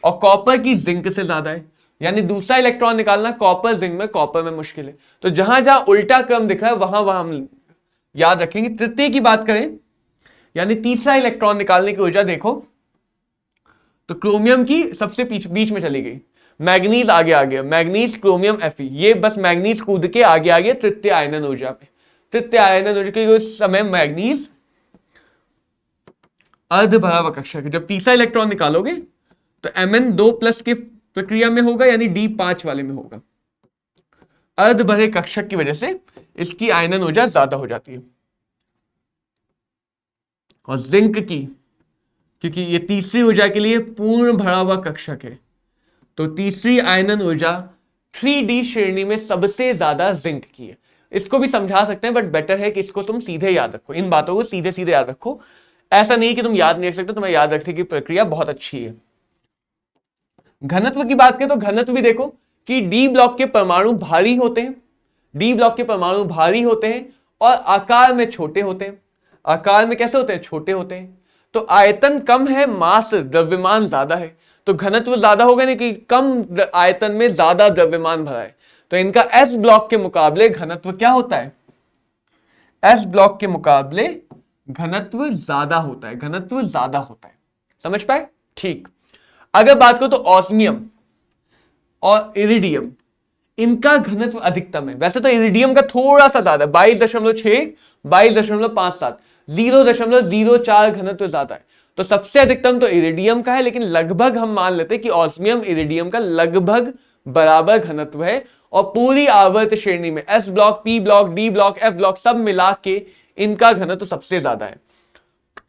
और कॉपर की जिंक से ज्यादा है। यानी दूसरा इलेक्ट्रॉन निकालना कॉपर जिंक में, कॉपर में मुश्किल है। तो जहां जहां उल्टा क्रम दिख रहा है वहां वहां हम याद रखेंगे। तृतीय की बात करें यानी तीसरा इलेक्ट्रॉन निकालने की ऊर्जा देखो तो क्रोमियम की सबसे बीच में चली गई, मैग्नीज आगे आ गया, मैग्नीज क्रोमियम Fe, ये बस मैग्नीज कूद के आगे आ गया तृतीय आयनन ऊर्जा पे। तृतीय आयनन ऊर्जा के उस समय मैग्नीज अर्धभरावा कक्षक है। जब तीसरा इलेक्ट्रॉन निकालोगे तो Mn2+ के प्रक्रिया में होगा, यानी D5 वाले में होगा। अर्धभरे कक्षक की वजह से इसकी आयनन ऊर्जा ज्यादा हो जाती है। और जिंक की, क्योंकि ये तीसरी ऊर्जा के लिए पूर्ण भरा हुआ कक्षक है, तो तीसरी आयनन ऊर्जा 3D श्रेणी में सबसे ज्यादा जिंक की है। इसको भी समझा सकते हैं, बट बेटर है कि इसको तुम सीधे याद रखो, इन बातों को सीधे सीधे याद रखो। ऐसा नहीं कि तुम याद नहीं रख सकते, तुम्हें याद रखने की प्रक्रिया बहुत अच्छी है। घनत्व की बात करें तो घनत्व भी देखो कि डी ब्लॉक के परमाणु भारी होते हैं, डी ब्लॉक के परमाणु भारी होते हैं और आकार में छोटे होते हैं। आकार में कैसे होते हैं? छोटे होते हैं। तो आयतन कम है, मास द्रव्यमान ज्यादा है, तो घनत्व ज्यादा होगा, नहीं कि कम आयतन में ज्यादा द्रव्यमान भरा है। तो इनका एस ब्लॉक के मुकाबले घनत्व क्या होता है? एस ब्लॉक के मुकाबले घनत्व ज्यादा होता है, घनत्व ज्यादा होता है। समझ पाए? ठीक। अगर बात करो तो ऑस्मियम और इरिडियम, इनका घनत्व अधिकतम है। वैसे तो इरिडियम का थोड़ा सा ज्यादा, 22.6, 22.57, 0.04 घनत्व ज्यादा है। तो सबसे अधिकतम तो इरिडियम का है, लेकिन लगभग हम मान लेते हैं कि ऑस्मियम इरिडियम का लगभग बराबर घनत्व है। और पूरी आवर्त श्रेणी में S block, P block, D block, F block सब मिला के इनका घनत्व सबसे ज्यादा है।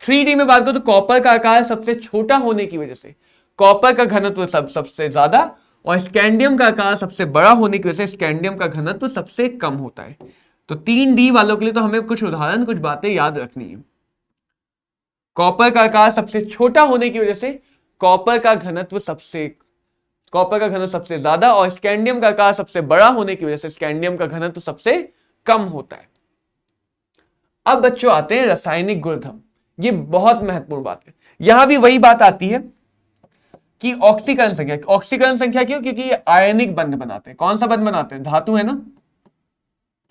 3D में बात करो तो कॉपर का आकार सबसे छोटा होने की वजह से कॉपर का घनत्व सबसे ज्यादा, और स्कैंडियम का आकार सबसे बड़ा होने की वजह से स्कैंडियम का घनत्व सबसे कम होता है। तो 3D वालों के लिए तो हमें कुछ उदाहरण, कुछ बातें याद रखनी है। कॉपर का आकार सबसे छोटा होने की वजह से कॉपर का घनत्व सबसे ज्यादा, और स्कैंडियम का आकार सबसे बड़ा होने की वजह से स्कैंडियम का घनत्व सबसे कम होता है। अब बच्चों आते हैं रासायनिक गुणधर्म। ये बहुत महत्वपूर्ण बात है। यहां भी वही बात आती है कि ऑक्सीकरण संख्या। ऑक्सीकरण संख्या क्यों? क्योंकि ये आयनिक बंध बनाते हैं। कौन सा बंध बनाते हैं? धातु है ना,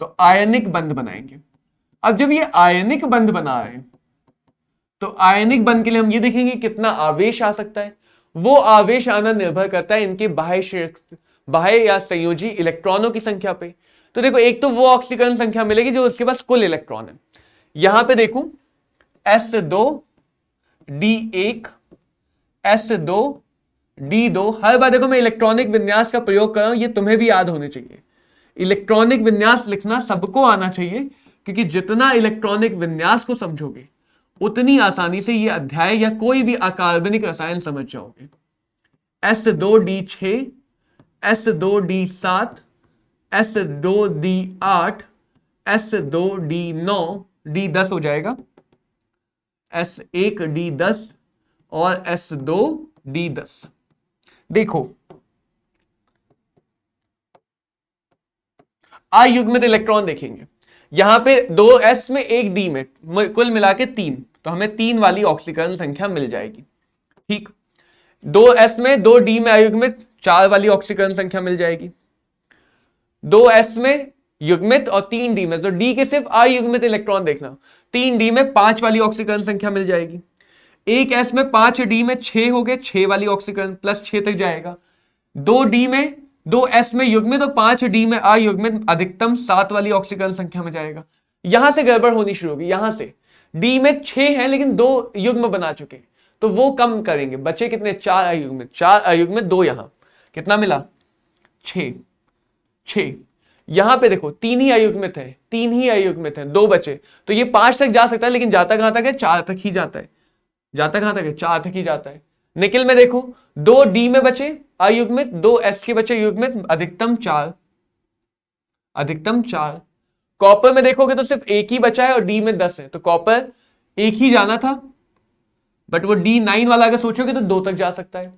तो आयनिक बंध बनाएंगे। अब जब ये आयनिक बंध बना रहे हैं तो आयनिक बंध के लिए हम ये देखेंगे कितना आवेश आ सकता है। वो आवेश आना निर्भर करता है इनके बाह्य या संयोजी इलेक्ट्रॉनों की संख्या पे। तो देखो, एक तो वो ऑक्सीकरण संख्या मिलेगी जो उसके पास कुल इलेक्ट्रॉन है। यहां पे देखूं S2 D1 S2 D2, हर बार देखो मैं इलेक्ट्रॉनिक विन्यास का प्रयोग कर रहा हूं, ये तुम्हें भी याद होने चाहिए। इलेक्ट्रॉनिक विन्यास लिखना सबको आना चाहिए, क्योंकि जितना इलेक्ट्रॉनिक विन्यास को समझोगे उतनी आसानी से ये अध्याय या कोई भी अकार्बनिक रसायन समझ जाओगे। S2D6, S2D7, S2D8, S2D9, D10 हो जाएगा, S1D10 और S2D10। देखो अयुग्मित इलेक्ट्रॉन देखेंगे, यहां पे 2s में 1d में कुल मिला के 3, तो हमें 3 वाली ऑक्सीकरण संख्या मिल जाएगी। ठीक, 2s में 2d में अयुग्मित 4 वाली ऑक्सीकरण संख्या मिल जाएगी, 2s में युग्मित और 3d में, तो d के सिर्फ अयुग्मित इलेक्ट्रॉन देखना, 3d में 5 वाली ऑक्सीकरण संख्या मिल जाएगी, एक s में 5d में 6 हो गए, 6 वाली ऑक्सीकरण प्लस 6 तक जाएगा, 2d में 2s में युग्मित और 5d में अयुग्मित अधिकतम 7 वाली ऑक्सीकरण संख्या में जाएगा। यहां से गड़बड़ होनी शुरू होगी, यहां से d में 6 है लेकिन 2 युग्म बना चुके, तो वो कम करेंगे, बचे कितने 4 अयुग्मित, 4 अयुग्मित 2, यहां कितना मिला 6। यहां पे देखो 3 ही अयुग्मित है, 3 ही अयुग्मित है, 2 बचे, तो ये 5 तक जा सकता है, लेकिन जाता कहां तक है 4 तक ही जाता है, जाता कहां तक है 4 तक ही जाता है। निकिल में देखो 2d में बचे अयुग्मित, 2s के बचे युग्मित, अधिकतम 4, अधिकतम 4। कॉपर में देखोगे तो सिर्फ एक ही बचा है और d में 10 है, तो कॉपर एक ही जाना था, बट वो D9 वाला अगर सोचोगे तो 2 तक जा सकता है।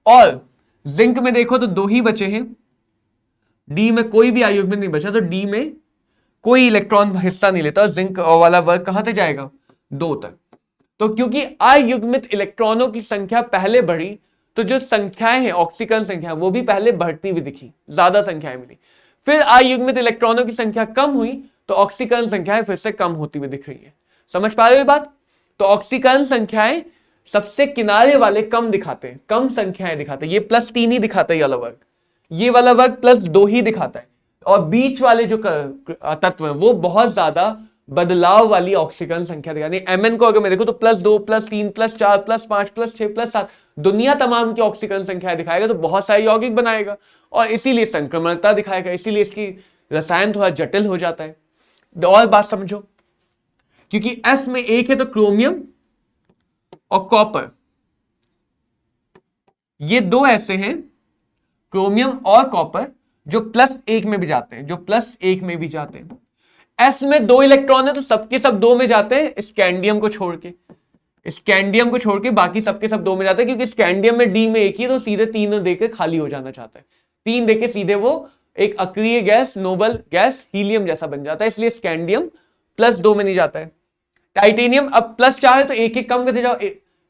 और जिंक में देखो तो 2 ही बचे हैं, d में कोई भी अयुग्मित नहीं बचा, तो d में कोई इलेक्ट्रॉन हिस्सा नहीं लेता, जिंक वाला वर्ग कहां तक जाएगा 2 तक। तो क्योंकि अयुग्मित इलेक्ट्रॉनों की संख्या पहले बढ़ी, तो जो संख्याएं हैं ऑक्सीकरण संख्या वो भी पहले बढ़ती हुई दिखी, ज्यादा संख्याएं मिली, फिर अयुग्मित इलेक्ट्रॉनों की संख्या कम हुई तो ऑक्सीकरण संख्याएं फिर से कम होती हुई दिख रही है। समझ पा रहे हो बात? तो ऑक्सीकरण संख्याएं सबसे किनारे वाले कम दिखाते हैं, कम संख्याएं दिखाते हैं, ये +3 ही दिखाता है ये वाला वर्ग, ये वाला वर्ग +2 ही दिखाता है, और बीच वाले जो तत्व है वो बहुत ज्यादा बदलाव वाली ऑक्सीकरण संख्या दिखाती है। Mn को अगर मैं देखूं तो +2 +3 +4 +5 +6 +7 दुनिया तमाम की ऑक्सीकरण संख्याएं दिखाएगा, तो बहुत सारे यौगिक बनाएगा और इसीलिए संक्रमणता दिखाएगा, इसीलिए इसकी रसायन थोड़ा जटिल हो जाता है। और बात समझो, क्योंकि S में एक है तो क्रोमियम और कॉपर, ये 2 ऐसे हैं क्रोमियम और कॉपर जो +1 में भी जाते हैं, जो +1 में भी जाते हैं। S में 2 इलेक्ट्रॉन है तो सबके सब 2 में जाते हैं, स्कैंडियम को छोड़ के, स्कैंडियम को छोड़ के बाकी सबके सब 2 में जाते हैं, क्योंकि स्कैंडियम में D में एक ही, तो सीधे 3 देके खाली हो जाना चाहता है, 3 देके सीधे वो एक अक्रिय गैस, नोबल गैस, हीलियम जैसा बन जाता है, इसलिए स्कैंडियम +2 में नहीं जाता है। टाइटेनियम अब +4 है तो एक एक कम करते जाओ,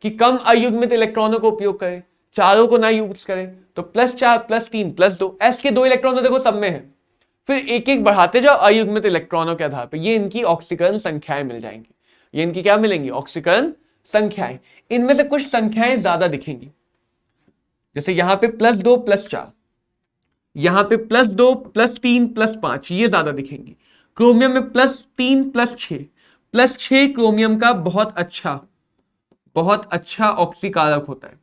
कि कम अयुग्मित इलेक्ट्रॉनों को उपयोग करें, चारों को ना यूज करें, तो +4 +3 +2, S के 2 इलेक्ट्रॉन तो देखो सब में है, फिर एक एक बढ़ाते जाओ अयुग्मित इलेक्ट्रॉनों के आधार पर, ये इनकी ऑक्सीकरण संख्याएं मिल जाएंगी, ये इनकी क्या मिलेंगी ऑक्सीकरण संख्याएं। इनमें से कुछ संख्याएं ज्यादा दिखेंगी, जैसे यहां पे +2 +4, यहां पे +2 +3 +5, ये ज्यादा दिखेंगी। क्रोमियम में +3 +6, +6 क्रोमियम का बहुत अच्छा ऑक्सीकारक होता है,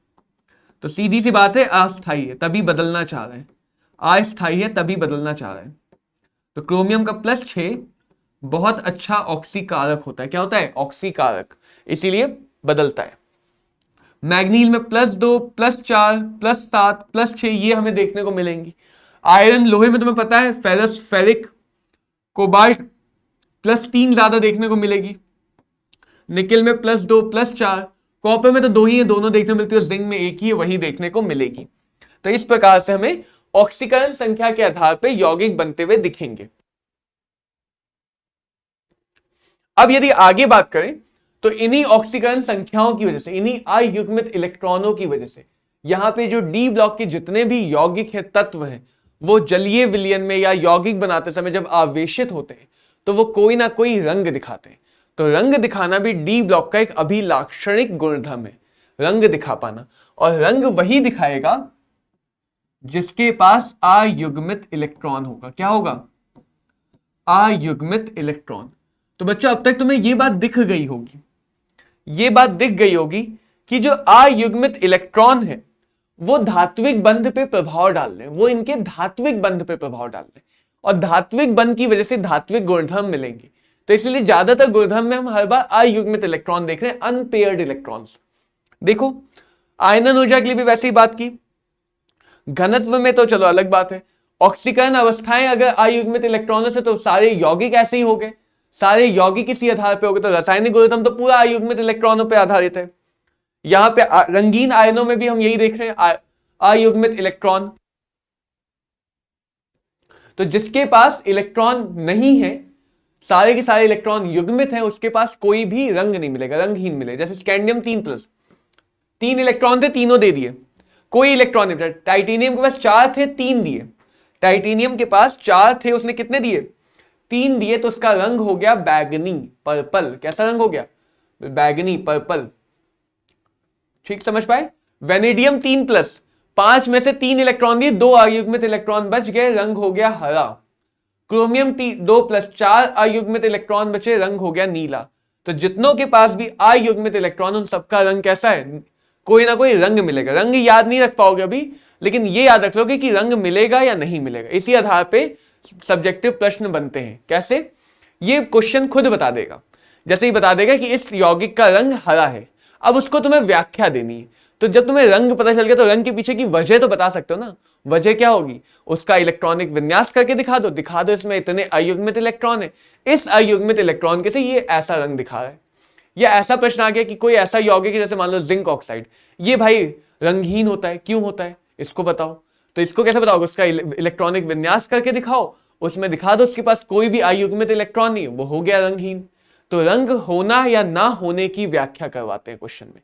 तो सीधी सी बात है अस्थायी है तभी बदलना चाह रहे हैं, अस्थायी है तभी बदलना चाह रहे हैं, तो क्रोमियम का +6 बहुत अच्छा ऑक्सीकारक होता है, क्या होता है ऑक्सीकारक, इसीलिए बदलता है। मैग्नील में +2 +4 +7 +6 ये हमें देखने को मिलेंगी। आयरन लोहे में तुम्हें पता है फेरस, फेरिक, कोबाल्ट +3 ज्यादा देखने को मिलेगी। निकिल में +2 +4, कॉपर में तो 2 ही है, दोनों देखने को मिलती है, जिंक में एक ही है, वही देखने को मिलेगी। तो इस प्रकार से हमें ऑक्सीकरण संख्या के आधार पर यौगिक बनते हुए दिखेंगे। अब यदि आगे बात करें तो इन्हीं ऑक्सीकरण संख्याओं की वजह से, इन्हीं अयुग्मित इलेक्ट्रॉनों की वजह से यहां पे जो डी ब्लॉक के जितने भी यौगिक है, तत्व हैं, वो जलीय विलयन में या यौगिक बनाते समय जब आवेशित होते हैं तो वो कोई ना कोई रंग दिखाते हैं। तो रंग दिखाना भी डी ब्लॉक का एक अभिलाक्षणिक गुणधर्म है, रंग दिखा पाना, और रंग वही दिखाएगा जिसके पास अयुग्मित इलेक्ट्रॉन होगा। क्या होगा? अयुग्मित इलेक्ट्रॉन। तो बच्चों अब तक तुम्हें यह बात दिख गई होगी, यह बात दिख गई होगी कि जो अयुग्मित इलेक्ट्रॉन है वो धात्विक बंध पे प्रभाव डाल रहे हैं, वो इनके धात्विक बंध पे प्रभाव डाल रहे हैं, और धात्विक बंध की वजह से धात्विक गुणधर्म मिलेंगे। तो इसलिए ज्यादातर गुणधर्म में हम हर बार अयुग्मित इलेक्ट्रॉन देख रहे हैं, अनपेयर्ड इलेक्ट्रॉन्स। देखो आयनन ऊर्जा के लिए भी वैसे ही बात की, घनत्व में तो चलो अलग बात है, ऑक्सीकरण अवस्थाएं अगर अयुग्मित इलेक्ट्रॉनों से, तो सारे यौगिक ऐसे ही हो गए, सारे यौगिक इसी आधार पे हो गए। तो रासायनिक गुणधर्म तो पूरा अयुग्मित इलेक्ट्रॉनों पे आधारित है। यहां पे रंगीन आयनों में भी हम यही देख रहे हैं, अयुग्मित इलेक्ट्रॉन। तो जिसके पास इलेक्ट्रॉन नहीं है, सारे के सारे इलेक्ट्रॉन युग्मित हैं, उसके पास कोई भी रंग नहीं मिलेगा, रंगहीन मिलेगा। जैसे स्कैंडियम 3+, 3 इलेक्ट्रॉन थे, तीनों दे दिए, कोई इलेक्ट्रॉन नहीं। टाइटेनियम के पास 4 थे, 3 दिए। टाइटेनियम के पास 4 थे, उसने कितने दिए? 3 दिए, तो उसका रंग हो गया बैगनी, पर्पल। कैसा रंग हो गया? बैगनी, पर्पल। ठीक समझ पाए? वेनेडियम 3+, 5 में से 3 इलेक्ट्रॉन दिए, 2 अयुग्मित इलेक्ट्रॉन बच गए, रंग हो गया हरा। क्रोमियम 2+, 4 अयुग्मित इलेक्ट्रॉन बचे, रंग हो गया नीला। तो जितनों के पास भी अयुग्मित इलेक्ट्रॉन, उन सबका रंग कैसा है? कोई ना कोई रंग मिलेगा। रंग याद नहीं रख पाओगे अभी, लेकिन ये याद रख लोगे कि रंग मिलेगा या नहीं मिलेगा। इसी आधार पे सब्जेक्टिव प्रश्न बनते हैं। कैसे? ये क्वेश्चन खुद बता देगा। जैसे ही बता देगा कि इस यौगिक का रंग हरा है, अब उसको तुम्हें व्याख्या देनी है। तो जब तुम्हें रंग पता चल गया, तो रंग के पीछे की वजह तो बता सकते हो ना। वजह क्या होगी? उसका इलेक्ट्रॉनिक विन्यास करके दिखा दो इसमें इतने अयुग्मित इलेक्ट्रॉन है, इस अयुग्मित इलेक्ट्रॉन के से ये ऐसा रंग दिखा रहा है। या ऐसा प्रश्न आ गया कि कोई ऐसा यौगिक, जैसे मान लो जिंक ऑक्साइड, ये भाई रंगहीन होता है, क्यों होता है, इसको बताओ। तो इसको कैसे बताओगे? उसका इलेक्ट्रॉनिक विन्यास करके दिखाओ, उसमें दिखा दो उसके पास कोई भी अयुग्मित इलेक्ट्रॉन नहीं, वो हो गया रंगहीन। तो रंग होना या ना होने की व्याख्या करवाते हैं क्वेश्चन में।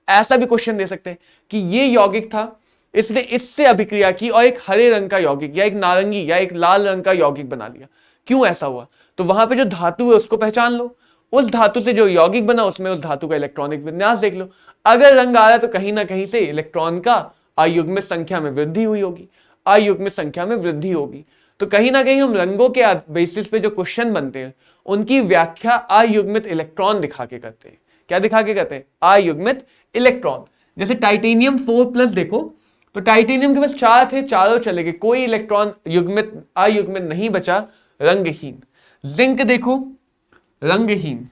ऐसा भी क्वेश्चन दे सकते हैं कि ये यौगिक था, इसने इससे अभिक्रिया की और एक हरे रंग का यौगिक या एक नारंगी या एक लाल रंग का यौगिक बना लिया, क्यों ऐसा हुआ? तो वहां पे जो धातु है उसको पहचान लो, उस धातु से जो यौगिक बना उसमें उस धातु का इलेक्ट्रॉनिक विन्यास देख लो। अगर रंग आ रहा है तो कहीं ना कहीं से इलेक्ट्रॉन का अयुग्मित संख्या में वृद्धि हुई होगी, अयुग्मित संख्या में वृद्धि होगी। तो कहीं ना कहीं हम रंगों के बेसिस पे जो क्वेश्चन बनते हैं उनकी व्याख्या अयुग्मित इलेक्ट्रॉन दिखा के करते हैं। क्या दिखा के करते हैं? अयुग्मित इलेक्ट्रॉन। जैसे टाइटेनियम 4+ देखो, तो टाइटेनियम के पास 4 थे, चारों चले गए, कोई इलेक्ट्रॉन युग्मित अयुग्मित नहीं बचा, रंगहीन। जिंक देखो, रंगहीन।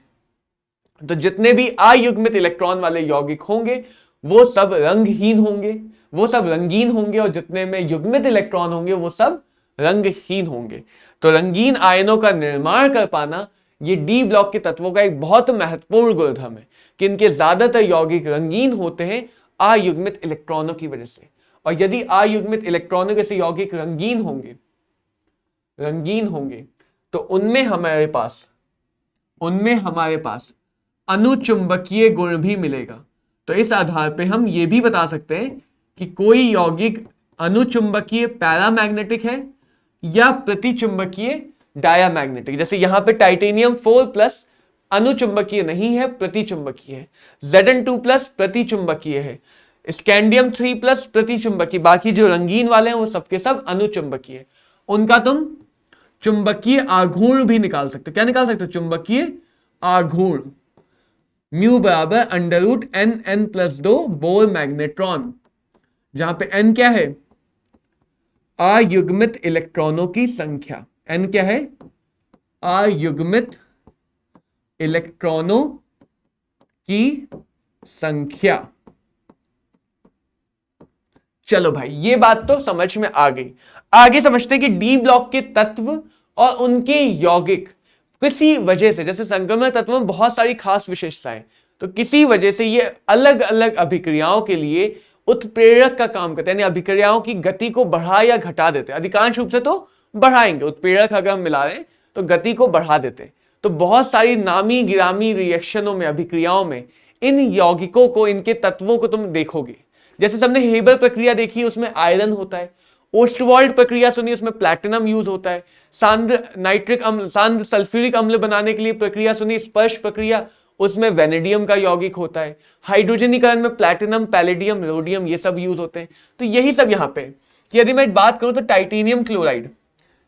तो जितने भी अयुग्मित इलेक्ट्रॉन वाले यौगिक होंगे वो सब रंगहीन होंगे, वो सब रंगीन होंगे, और जितने में युग्मित इलेक्ट्रॉन होंगे वो सब रंगहीन होंगे। तो रंगीन आयनों का निर्माण कर पाना ये डी ब्लॉक के तत्वों का एक बहुत महत्वपूर्ण गुणधर्म है कि इनके ज्यादातर यौगिक रंगीन होते हैं अयुग्मित इलेक्ट्रॉनों की वजह से। और यदि अयुग्मित इलेक्ट्रॉनों के से यौगिक रंगीन होंगे तो उनमें हमारे पास अनुचुंबकीय गुण भी मिलेगा। तो इस आधार पे हम ये भी बता सकते हैं कि कोई यौगिक अनुचुंबकीय पैरामैग्नेटिक है या प्रतिचुंबकीय डायामैग्नेटिक। जैसे यहां पे टाइटेनियम 4+ अनुचुंबकीय नहीं है, प्रतिचुंबकीय है। Zn2+ प्रतिचुंबकीय है। स्कैंडियम 3+ प्रतिचुंबकीय। बाकी जो रंगीन वाले हैं वो सबके सब अनुचुंबकीय। उनका तुम चुंबकीय आघूर्ण भी निकाल सकते हो। क्या निकाल सकते हो? चुंबकीय आघूर्ण। म्यू बराबर √NN+2 बोर मैग्नेट्रॉन, जहां पे n क्या है? अयुग्मित इलेक्ट्रॉनों की संख्या। n क्या है? अयुग्मित इलेक्ट्रॉनों की संख्या। चलो भाई, ये बात तो समझ में आ गई। आगे समझते हैं कि डी ब्लॉक के तत्व और उनके यौगिक किसी वजह से, जैसे संक्रमण तत्व में बहुत सारी खास विशेषताएं, तो किसी वजह से ये अलग अलग अभिक्रियाओं के लिए उत्प्रेरक का काम करते हैं, यानी अभिक्रियाओं की गति को बढ़ा या घटा देते हैं। अधिकांश रूप से तो बढ़ाएंगे, उत्प्रेरक अगर हम मिला रहे हैं तो गति को बढ़ा देते हैं। तो बहुत सारी नामी गिरामी रिएक्शनों में, अभिक्रियाओं में इन यौगिकों को, इनके तत्वों को तुम देखोगे। जैसे सबने हेबर प्रक्रिया देखी, उसमें आयरन होता है। ओस्टवाल्ड प्रक्रिया सुनी, उसमें प्लैटिनम यूज होता है। सांद्र नाइट्रिक अम्ल, सांद्र सल्फ्यूरिक अम्ल बनाने के लिए प्रक्रिया सुनी, स्पर्श प्रक्रिया, उसमें वेनेडियम का यौगिक होता है। हाइड्रोजनीकरण में प्लैटिनम, पैलेडियम, रोडियम, ये सब यूज होते हैं। तो यही सब यहाँ पे कि यदि मैं बात करूं तो टाइटेनियम क्लोराइड,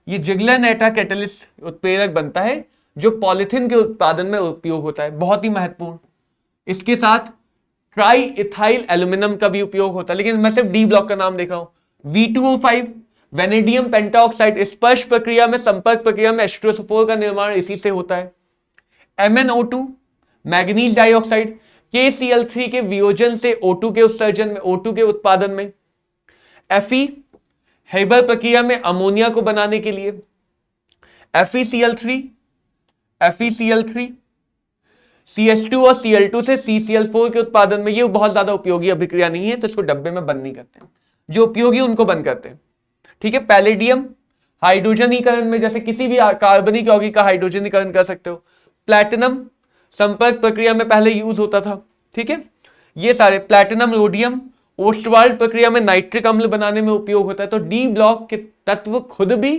ये जिगलर-नैटा कैटलिस्ट उत्प्रेरक बनता है जो पॉलिथीन के उत्पादन में उपयोग होता है, बहुत ही महत्वपूर्ण। इसके साथ ट्राई इथाइल एल्यूमिनियम का भी उपयोग होता है, लेकिन मैं सिर्फ डी ब्लॉक का नाम देखा हूं। V2O5 वेनेडियम पेंटाऑक्साइड, स्पर्श प्रक्रिया में, संपर्क प्रक्रिया में H2SO4 का निर्माण इसी से होता है। MnO2 मैग्नीज डाइऑक्साइड, KCl3 के वियोजन से O2 के उत्सर्जन में, O2 के उत्पादन में। Fe हेबर प्रक्रिया में अमोनिया को बनाने के लिए FeCl3, FeCl3, CH2 और Cl2 से CCl4 के उत्पादन में, ये बहुत ज्यादा उपयोगी अभिक्रिया नहीं है तो इसको डब्बे में बंद नहीं करते हैं, जो उपयोगी उनको बंद करते हैं। ठीक है, पैलेडियम हाइड्रोजनीकरण में, जैसे किसी भी कार्बनिक यौगिक का हाइड्रोजनीकरण कर सकते हो। प्लैटिनम संपर्क प्रक्रिया में पहले यूज होता था। ठीक है, ये सारे प्लैटिनम, रोडियम ओस्टवाल्ड प्रक्रिया में नाइट्रिक अम्ल बनाने में उपयोग होता है। तो डी ब्लॉक के तत्व खुद भी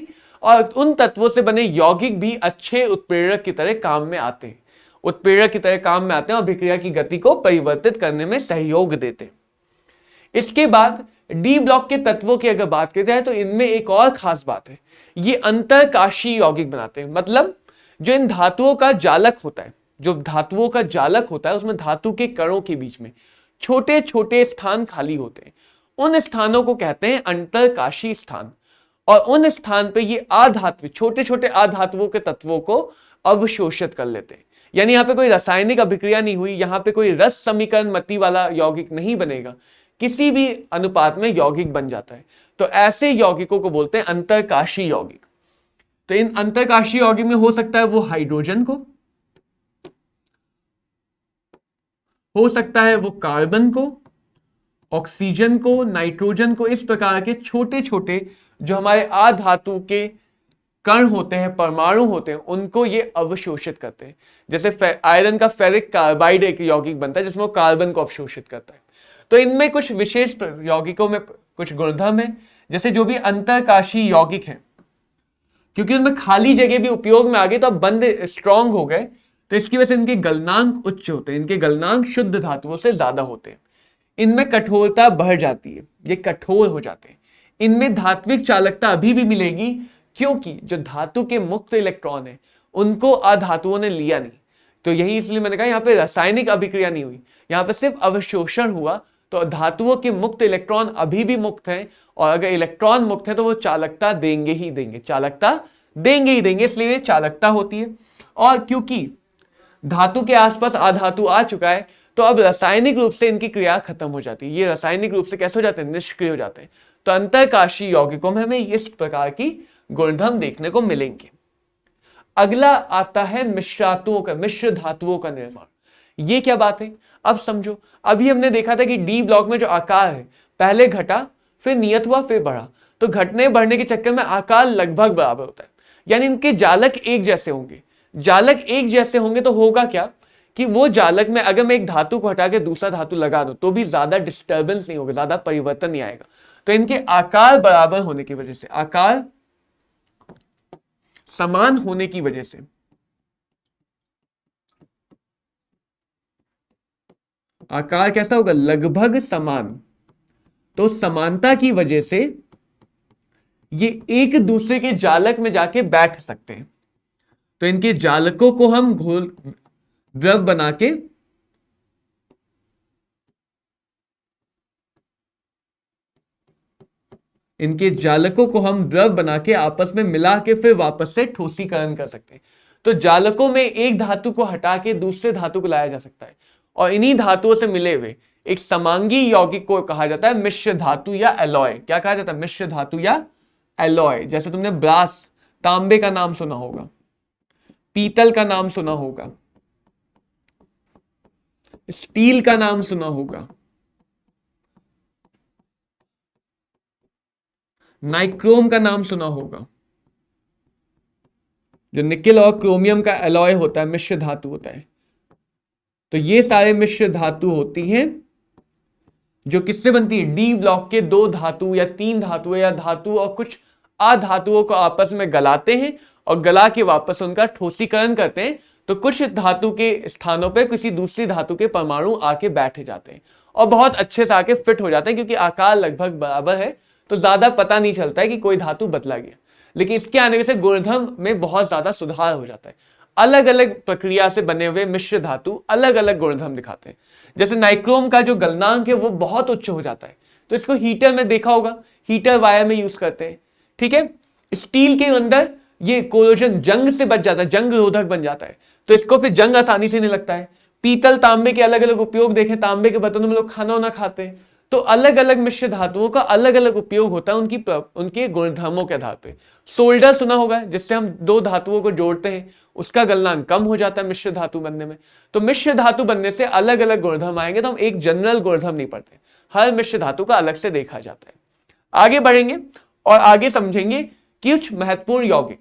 और उन तत्वों से बने यौगिक भी अच्छे उत्प्रेरक की तरह काम में आते हैं, उत्प्रेरक की तरह काम में आते हैं और अभिक्रिया की गति को परिवर्तित करने में सहयोग देते हैं। इसके बाद डी ब्लॉक के तत्वों की अगर बात की जाए तो इनमें एक और खास बात है, ये अंतरकाशी यौगिक बनाते हैं। मतलब जो इन धातुओं का जालक होता है, जो धातुओं का जालक होता है उसमें धातु के कणों के बीच में छोटे छोटे स्थान खाली होते हैं, उन स्थानों को कहते हैं अंतरकाशी स्थान। और उन स्थान पे ये अधातु, छोटे छोटे अधातुओं के तत्वों को अवशोषित कर लेते हैं। यानी यहाँ पे कोई रासायनिक अभिक्रिया नहीं हुई, यहाँ पे कोई रस समीकरण मति वाला यौगिक नहीं बनेगा, किसी भी अनुपात में यौगिक बन जाता है। तो ऐसे यौगिकों को बोलते हैं अंतरकाशी यौगिक। तो इन अंतरकाशी यौगिक में हो सकता है वो हाइड्रोजन को, हो सकता है वो कार्बन को, ऑक्सीजन को, नाइट्रोजन को, इस प्रकार के छोटे छोटे जो हमारे अधातु के कण होते हैं, परमाणु होते हैं, उनको ये अवशोषित करते हैं। जैसे आयरन का फेरिक कार्बाइड एक यौगिक बनता है जिसमें वो कार्बन को अवशोषित करता है। तो इनमें कुछ विशेष यौगिकों में कुछ गुणधर्म है, जैसे जो भी अंतरकाशी यौगिक हैं, क्योंकि उनमें खाली जगह भी उपयोग में आ गई तो अब बंद स्ट्रांग हो गए, तो इसकी वजह से इनके गलनांक उच्च होते हैं, इनके गलनांक शुद्ध धातुओं से ज्यादा होते हैं। इनमें कठोरता बढ़ जाती है, ये कठोर हो जाते हैं। इनमें धात्विक चालकता अभी भी मिलेगी, क्योंकि जो धातु के मुक्त इलेक्ट्रॉन है उनको अधातुओं ने लिया नहीं। तो यही इसलिए मैंने कहा यहाँ पे रासायनिक अभिक्रिया नहीं हुई, यहाँ पे सिर्फ अवशोषण हुआ। तो धातुओं के मुक्त इलेक्ट्रॉन अभी भी मुक्त हैं, और अगर इलेक्ट्रॉन मुक्त है तो वो चालकता देंगे ही देंगे, चालकता देंगे ही देंगे, इसलिए चालकता होती है। और क्योंकि धातु के आसपास अधातु आ चुका है तो अब रासायनिक रूप से इनकी क्रिया खत्म हो जाती है, ये रासायनिक रूप से कैसे हो जाते हैं, निष्क्रिय हो जाते हैं। तो अंतरकाशी यौगिकों में हमें इस प्रकार की गुणधर्म देखने को मिलेंगे। अगला आता है मिश्रातुओं का, मिश्र धातुओं का निर्माण। ये क्या बात है, अब समझो। अभी हमने देखा था कि डी ब्लॉक में जो आकार है पहले घटा, फिर नियत हुआ, फिर बढ़ा। तो घटने बढ़ने के चक्कर में आकार लगभग बराबर होता है, यानी इनके जालक एक जैसे होंगे। जालक एक जैसे होंगे तो होगा क्या कि वो जालक में अगर मैं एक धातु को हटा के दूसरा धातु लगा दूं तो भी ज्यादा डिस्टर्बेंस नहीं होगा, ज्यादा परिवर्तन नहीं आएगा। तो इनके आकार बराबर होने की वजह से, आकार समान होने की वजह से, आकार कैसा होगा, लगभग समान। तो समानता की वजह से ये एक दूसरे के जालक में जाके बैठ सकते हैं। तो इनके जालकों को हम घोल द्रव बना के इनके जालकों को हम द्रव बना के आपस में मिला के फिर वापस से ठोसीकरण कर सकते हैं। तो जालकों में एक धातु को हटा के दूसरे धातु को लाया जा सकता है, और इन्हीं धातुओं से मिले हुए एक समांगी यौगिक को कहा जाता है मिश्र धातु या एलॉय। क्या कहा जाता है, मिश्र धातु या एलॉय। जैसे तुमने ब्रास, तांबे का नाम सुना होगा, पीतल का नाम सुना होगा, स्टील का नाम सुना होगा, नाइक्रोम का नाम सुना होगा। जो निकेल और क्रोमियम का एलॉय होता है, मिश्र धातु होता है। तो ये सारे मिश्र धातु होती हैं जो किससे बनती है, डी ब्लॉक के दो धातु या तीन धातु या धातु और कुछ अधातुओं को आपस में गलाते हैं और गला के वापस उनका ठोसीकरण करते हैं। तो कुछ धातु के स्थानों पे किसी दूसरी धातु के परमाणु आके बैठे जाते हैं और बहुत अच्छे से आके फिट हो जाते हैं, क्योंकि आकार लगभग बराबर है तो ज्यादा पता नहीं चलता है कि कोई धातु बदला गया। लेकिन इसके आने से गुणधर्म में बहुत ज्यादा सुधार हो जाता है। अलग अलग प्रक्रिया से बने हुए मिश्र धातु अलग अलग गुणधर्म दिखाते हैं। जैसे नाइक्रोम का जो गलनांक है वो बहुत उच्च हो जाता है, तो इसको हीटर में देखा होगा, हीटर वायर में यूज करते हैं। ठीक है, स्टील के अंदर ये कोरोजन जंग से बच जाता है, जंग रोधक बन जाता है, तो इसको फिर जंग आसानी से नहीं लगता है। पीतल तांबे के अलग अलग उपयोग देखें, तांबे के बर्तनों में लोग खाना वाना खाते हैं, तो अलग अलग मिश्र धातुओं का अलग अलग उपयोग होता है उनके गुणधर्मों के आधार पे। सोल्डर सुना होगा, जिससे हम दो धातुओं को जोड़ते हैं, उसका गलनांक कम हो जाता है मिश्र धातु बनने में। तो मिश्र धातु बनने से अलग अलग गुणधर्म आएंगे, तो हम एक जनरल गुणधर्म नहीं पढ़ते, हर मिश्र धातु का अलग से देखा जाता है। आगे बढ़ेंगे और आगे समझेंगे कुछ महत्वपूर्ण यौगिक।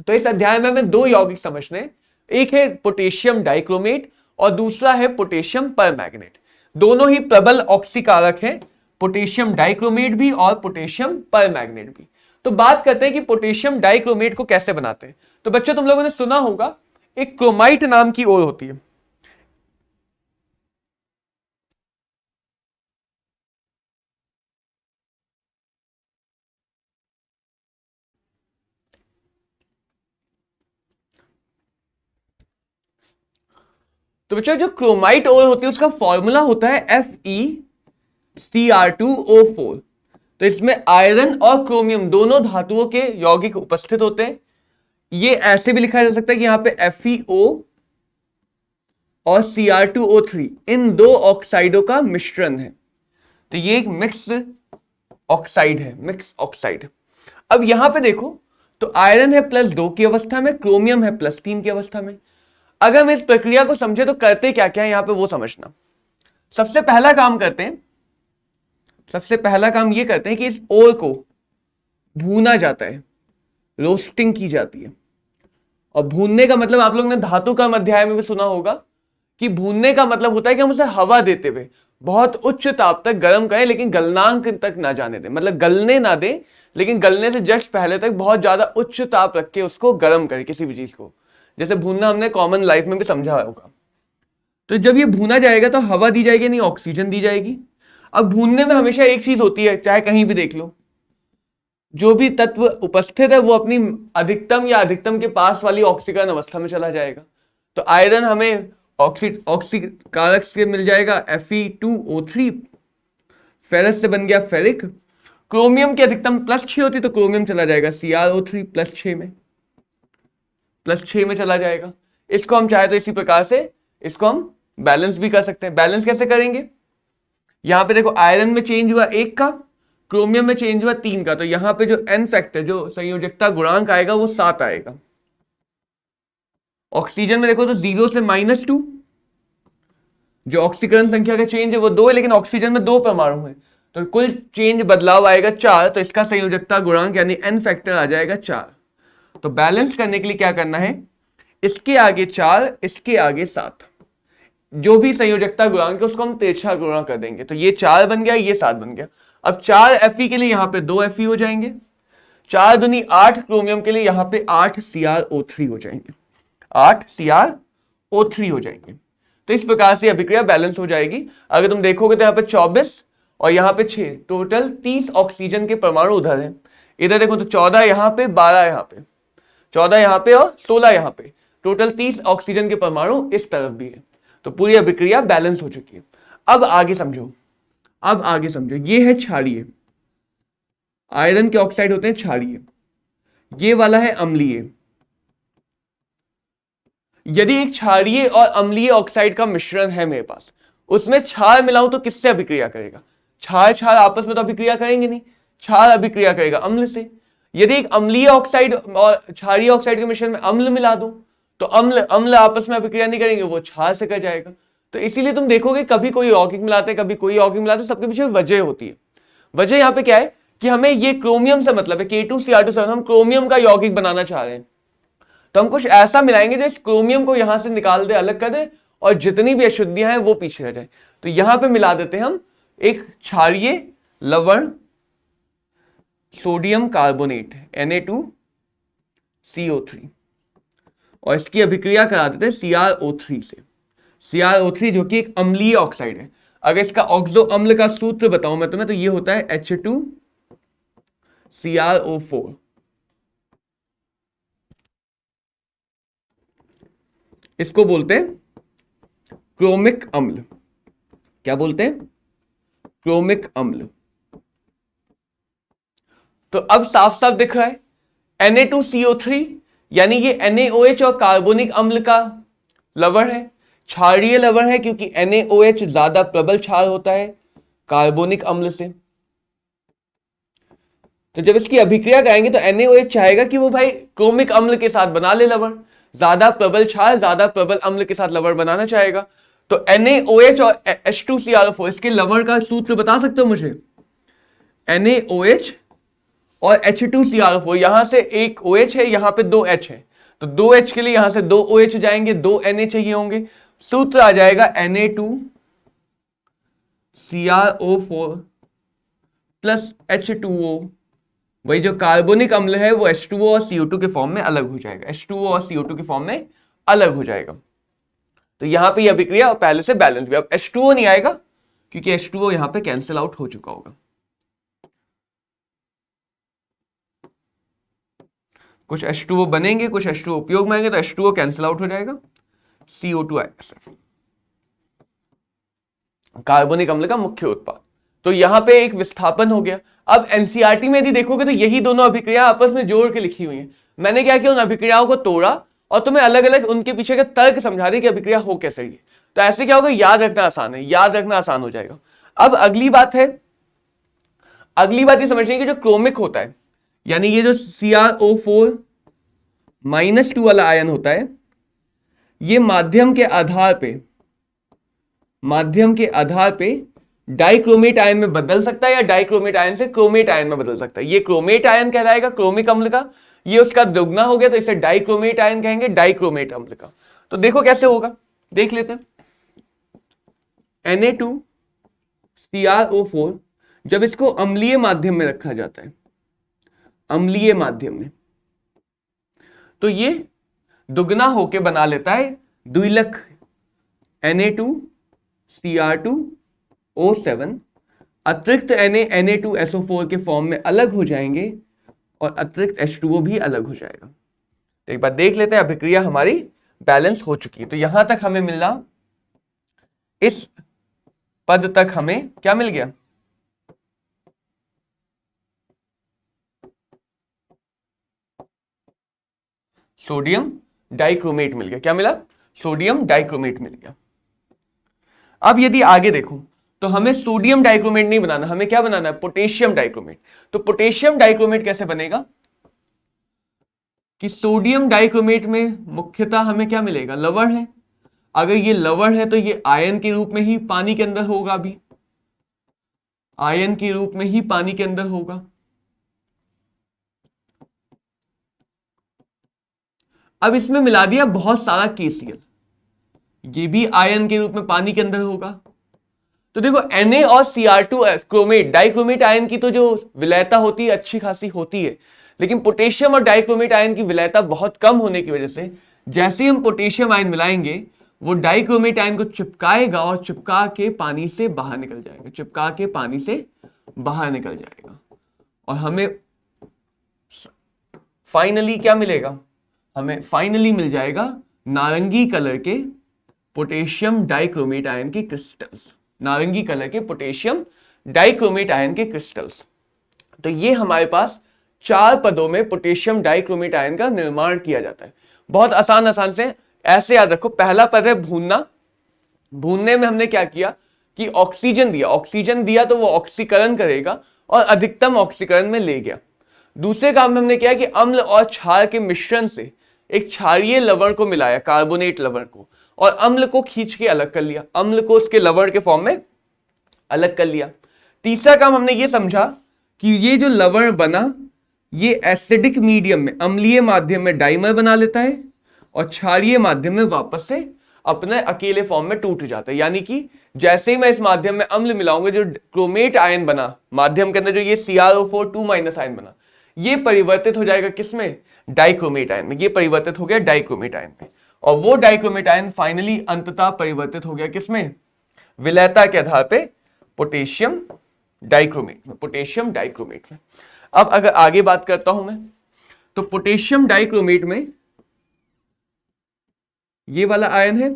तो इस अध्याय में हमें दो यौगिक समझने, एक है पोटेशियम डाइक्रोमेट और दूसरा है पोटेशियम परमैंगनेट। दोनों ही प्रबल ऑक्सीकारक हैं, पोटेशियम डाइक्रोमेट भी और पोटेशियम परमैंगनेट भी। तो बात करते हैं कि पोटेशियम डाइक्रोमेट को कैसे बनाते हैं। तो बच्चों तुम लोगों ने सुना होगा एक क्रोमाइट नाम की ओर होती है। तो बच्चों जो क्रोमाइट ओर होती है उसका फॉर्मूला होता है FeCr2O4। तो इसमें आयरन और क्रोमियम दोनों धातुओं के यौगिक उपस्थित होते हैं। ये ऐसे भी लिखा जा सकता है कि यहां पे FeO और Cr2O3 इन दो ऑक्साइडों का मिश्रण है। तो ये एक मिक्स ऑक्साइड है, मिक्स ऑक्साइड। अब यहां पे देखो, तो आयरन है +2 की अवस्था में, क्रोमियम है +3 की अवस्था में। अगर हम इस प्रक्रिया को समझे तो करते क्या क्या है यहां पे वो समझना। सबसे पहला काम करते हैं, सबसे पहला काम ये करते हैं कि इस ओर को भूना जाता है, रोस्टिंग की जाती है। और भूनने का मतलब आप लोगों ने धातु का अध्याय में भी सुना होगा कि भूनने का मतलब होता है कि हम उसे हवा देते हुए बहुत उच्च ताप तक गर्म करें, लेकिन गलनांक तक ना जाने दें, मतलब गलने ना दें, लेकिन गलने से जस्ट पहले तक बहुत ज्यादा उच्च ताप रख के उसको गर्म करें किसी भी चीज को। जैसे भूनना हमने कॉमन लाइफ में भी समझा होगा। तो जब ये भूना जाएगा तो हवा दी जाएगी, नहीं ऑक्सीजन दी जाएगी। अब भूनने में हमेशा एक चीज होती है, चाहे कहीं भी देख लो, जो भी तत्व उपस्थित है वो अपनी अधिकतम या अधिकतम के पास वाली ऑक्सीकरण अवस्था में चला जाएगा। तो आयरन हमें ऑक्सीकारक से मिल जाएगा Fe2O3, फेरस से बन गया फेरिक। क्रोमियम की अधिकतम +6 होती तो क्रोमियम चला जाएगा CrO3 +6 में, +6 में चला जाएगा। इसको हम चाहे तो इसी प्रकार से इसको हम बैलेंस भी कर सकते हैं। बैलेंस कैसे करेंगे, यहां पे देखो आयरन में चेंज हुआ 1 का, क्रोमियम में चेंज हुआ 3 का, तो यहां पे जो n फैक्टर, जो संयोजकता गुणांक आएगा वो 7 आएगा। ऑक्सीजन में देखो तो 0 से -2, जो ऑक्सीकरण संख्या का चेंज है वो 2 है, लेकिन ऑक्सीजन में 2 परमाणु है, तो कुल चेंज बदलाव आएगा 4, तो इसका संयोजकता गुणांक यानी n फैक्टर आ जाएगा 4। तो बैलेंस करने के लिए क्या करना है, इसके आगे 4, इसके आगे 7, जो भी संयोजकता गुणांक है उसको हम तिरछा गुणा कर देंगे। तो ये 4 बन गया, ये 7 बन गया। अब 4 Fe के लिए यहां पे 2 Fe हो जाएंगे, 4 दूनी 8 क्रोमियम के लिए यहां पे 8 CrO3 हो जाएंगे, 8 CrO3 हो जाएंगे। तो इस प्रकार से अभिक्रिया बैलेंस हो जाएगी। अगर तुम देखोगे तो यहाँ पे 24 और यहाँ पे 6, टोटल 30 ऑक्सीजन के परमाणु उधर है। इधर देखो तो 14 यहाँ पे, 12 यहाँ पे, 14 यहाँ पे और 16 यहाँ पे, टोटल 30 ऑक्सीजन के परमाणु इस तरफ भी है। तो पूरी अभिक्रिया बैलेंस हो चुकी है। अब आगे समझो, अब आगे समझो, ये है क्षारीय, आयरन के ऑक्साइड होते हैं क्षारीय, ये वाला है अम्लीय। यदि एक क्षारीय और अम्लीय ऑक्साइड का मिश्रण है मेरे पास, उसमें क्षार मिलाऊं तो किससे अभिक्रिया करेगा, क्षार क्षार आपस में तो अभिक्रिया करेंगे नहीं, क्षार अभिक्रिया करेगा अम्ल से। यदि एक अम्लीय ऑक्साइड और क्षारीय ऑक्साइड के मिश्रण में अम्ल मिला दूं तो अम्ल अम्ल आपस में अभिक्रिया नहीं करेंगे, वो क्षार से कर जाएगा। तो इसीलिए तुम देखोगे कभी कोई यौगिक मिलाते हैं, कभी कोई यौगिक मिलाते हैं, सबके पीछे वजह होती है। वजह यहाँ पे क्या है कि हमें ये क्रोमियम से मतलब है, K2Cr2, हम क्रोमियम का यौगिक बनाना चाह रहे हैं, तो हम कुछ ऐसा मिलाएंगे जो इस क्रोमियम को यहां से निकाल दे, अलग कर दे, और जितनी भी अशुद्धियां हैं वो पीछे रह जाए। तो यहां पे मिला देते हैं हम एक क्षारीय लवण सोडियम कार्बोनेट Na2CO3, और इसकी अभिक्रिया करा देते हैं CrO3 से। CrO3 जो कि एक अम्लीय ऑक्साइड है। अगर इसका ऑक्सो अम्ल का सूत्र बताऊं मैं तुम्हें, तो ये होता है H2CrO4। इसको बोलते हैं क्रोमिक अम्ल। क्या बोलते हैं, क्रोमिक अम्ल। तो अब साफ साफ दिख रहा है Na2CO3 यानी ये NaOH और कार्बोनिक अम्ल का लवण है, क्षारीय लवण है, क्योंकि NaOH ज्यादा प्रबल क्षार होता है कार्बोनिक अम्ल से। तो जब इसकी अभिक्रिया करेंगे तो NaOH चाहेगा कि वो भाई क्रोमिक अम्ल के साथ बना ले लवण, ज्यादा प्रबल क्षार ज्यादा प्रबल अम्ल के साथ लवण बनाना चाहेगा। तो NaOH और H2CrO4 इसके लवण का सूत्र बता सकते हो मुझे? NaOH और H2CrO4, यहां से एक OH है, यहां पे दो H है, तो दो H के लिए यहां से दो OH जाएंगे, दो Na चाहिए होंगे। सूत्र आ जाएगा Na2CrO4 प्लस H2O। वही जो कार्बोनिक अम्ल है वो H2O और CO2 के फॉर्म में अलग हो जाएगा, H2O और CO2 के फॉर्म में अलग हो जाएगा। तो यहां पे ये अभिक्रिया पहले से बैलेंस भी, अब H2O नहीं आएगा क्योंकि H2O यहां पे कैंसिल आउट हो चुका होगा। कुछ H2O बनेंगे, कुछ H2O उपयोग में आएंगे, तो H2O कैंसिल आउट हो जाएगा, CO2 आएगा सिर्फ, कार्बनिक अम्ल का मुख्य उत्पाद। तो यहां पे एक विस्थापन हो गया। अब एनसीईआरटी में यदि देखोगे तो यही दोनों अभिक्रिया आपस में जोड़ के लिखी हुई है। मैंने क्या किया, उन अभिक्रियाओं को तोड़ा और तुम्हें अलग अलग उनके पीछे के तर्क समझा दी कि अभिक्रिया हो कैसे रही है। तो ऐसे क्या होगा, याद रखना आसान है, याद रखना आसान हो जाएगा। अब अगली बात है, अगली बात ये समझनी है कि जो क्रोमिक होता है, यानी ये जो CrO4 -2 वाला आयन होता है, ये माध्यम के आधार पे डाइक्रोमेट आयन में बदल सकता है या डाइक्रोमेट आयन से क्रोमेट आयन में बदल सकता है। ये क्रोमेट आयन कहलाएगा क्रोमिक अम्ल का, ये उसका दुगना हो गया तो इसे डाइक्रोमेट आयन कहेंगे, डाइक्रोमेट अम्ल का। तो देखो कैसे होगा, देख लेते हैं। Na2CrO4 जब इसको अम्लीय माध्यम में रखा जाता है, अम्लीय माध्यम में, तो ये दुगना होके बना लेता है द्विलक Na2Cr2O7। अतिरिक्त Na2SO4 के फॉर्म में अलग हो जाएंगे और अतिरिक्त H2O भी अलग हो जाएगा। तो एक बार देख लेते हैं, अभिक्रिया हमारी बैलेंस हो चुकी है। तो यहां तक हमें मिला, इस पद तक हमें क्या मिल गया, सोडियम डाइक्रोमेट मिल गया। क्या मिला, सोडियम डाइक्रोमेट मिल गया। अब यदि आगे देखो तो हमें सोडियम डाइक्रोमेट नहीं बनाना, हमें क्या बनाना है, पोटेशियम डाइक्रोमेट। तो पोटेशियम डाइक्रोमेट कैसे बनेगा कि सोडियम डाइक्रोमेट में मुख्यतः हमें क्या मिलेगा, लवण है। अगर ये लवण है तो ये आयन के रूप में ही पानी के अंदर होगा, अभी आयन के रूप में ही पानी के अंदर होगा। अब इसमें मिला दिया बहुत सारा KCl, ये भी आयन के रूप में पानी के अंदर होगा। तो देखो Na और Cr2 क्रोमेट डाइक्रोमेट आयन की तो जो विलयता होती है अच्छी खासी होती है, लेकिन पोटेशियम और डाइक्रोमेट आयन की विलयता बहुत कम होने की वजह से जैसे ही हम पोटेशियम आयन मिलाएंगे वो डाइक्रोमेट आयन को चिपकाएगा और चिपका के पानी से बाहर निकल जाएगा, चिपका के पानी से बाहर निकल जाएगा। और हमें फाइनली क्या मिलेगा, हमें फाइनली मिल जाएगा नारंगी कलर के पोटेशियम डाइक्रोमेट आयन के क्रिस्टल्स, नारंगी कलर के पोटेशियम डाइक्रोमेट आयन के क्रिस्टल्स। तो ये हमारे पास 4 पदों में पोटेशियम डाइक्रोमेट आयन का निर्माण किया जाता है। बहुत आसान आसान से ऐसे याद रखो। पहला पद है भूनना। भूनने में हमने क्या किया कि ऑक्सीजन दिया, ऑक्सीजन दिया तो वो ऑक्सीकरण करेगा और अधिकतम ऑक्सीकरण में ले गया। दूसरे काम में हमने किया कि अम्ल और क्षार के मिश्रण से एक क्षारीय लवण को मिलाया, कार्बोनेट लवण को, और अम्ल को खींच के अलग कर लिया, अम्ल को उसके लवण के फॉर्म में अलग कर लिया। तीसरा काम हमने ये समझा कि ये जो लवण बना ये एसिडिक मीडियम में, अम्लीय माध्यम में डाइमर बना लेता है और क्षारीय माध्यम में वापस से अपने अकेले फॉर्म में टूट जाता है। यानी कि जैसे ही मैं इस माध्यम में अम्ल मिलाऊंगा, जो क्रोमेट आयन बना माध्यम के अंदर, जो ये CrO4 2- आयन बना, ये परिवर्तित हो जाएगा किसमें, डाइक्रोमेट आयन में। ये परिवर्तित हो गया डाइक्रोमेट आयन में, और वो डाइक्रोमेट आयन फाइनली अंततः परिवर्तित हो गया किसमें, विलयता के आधार पे पोटेशियम डाइक्रोमेट में, पोटेशियम डाइक्रोमेट में। अब अगर आगे बात करता हूं मैं, तो पोटेशियम डाइक्रोमेट में ये वाला आयन है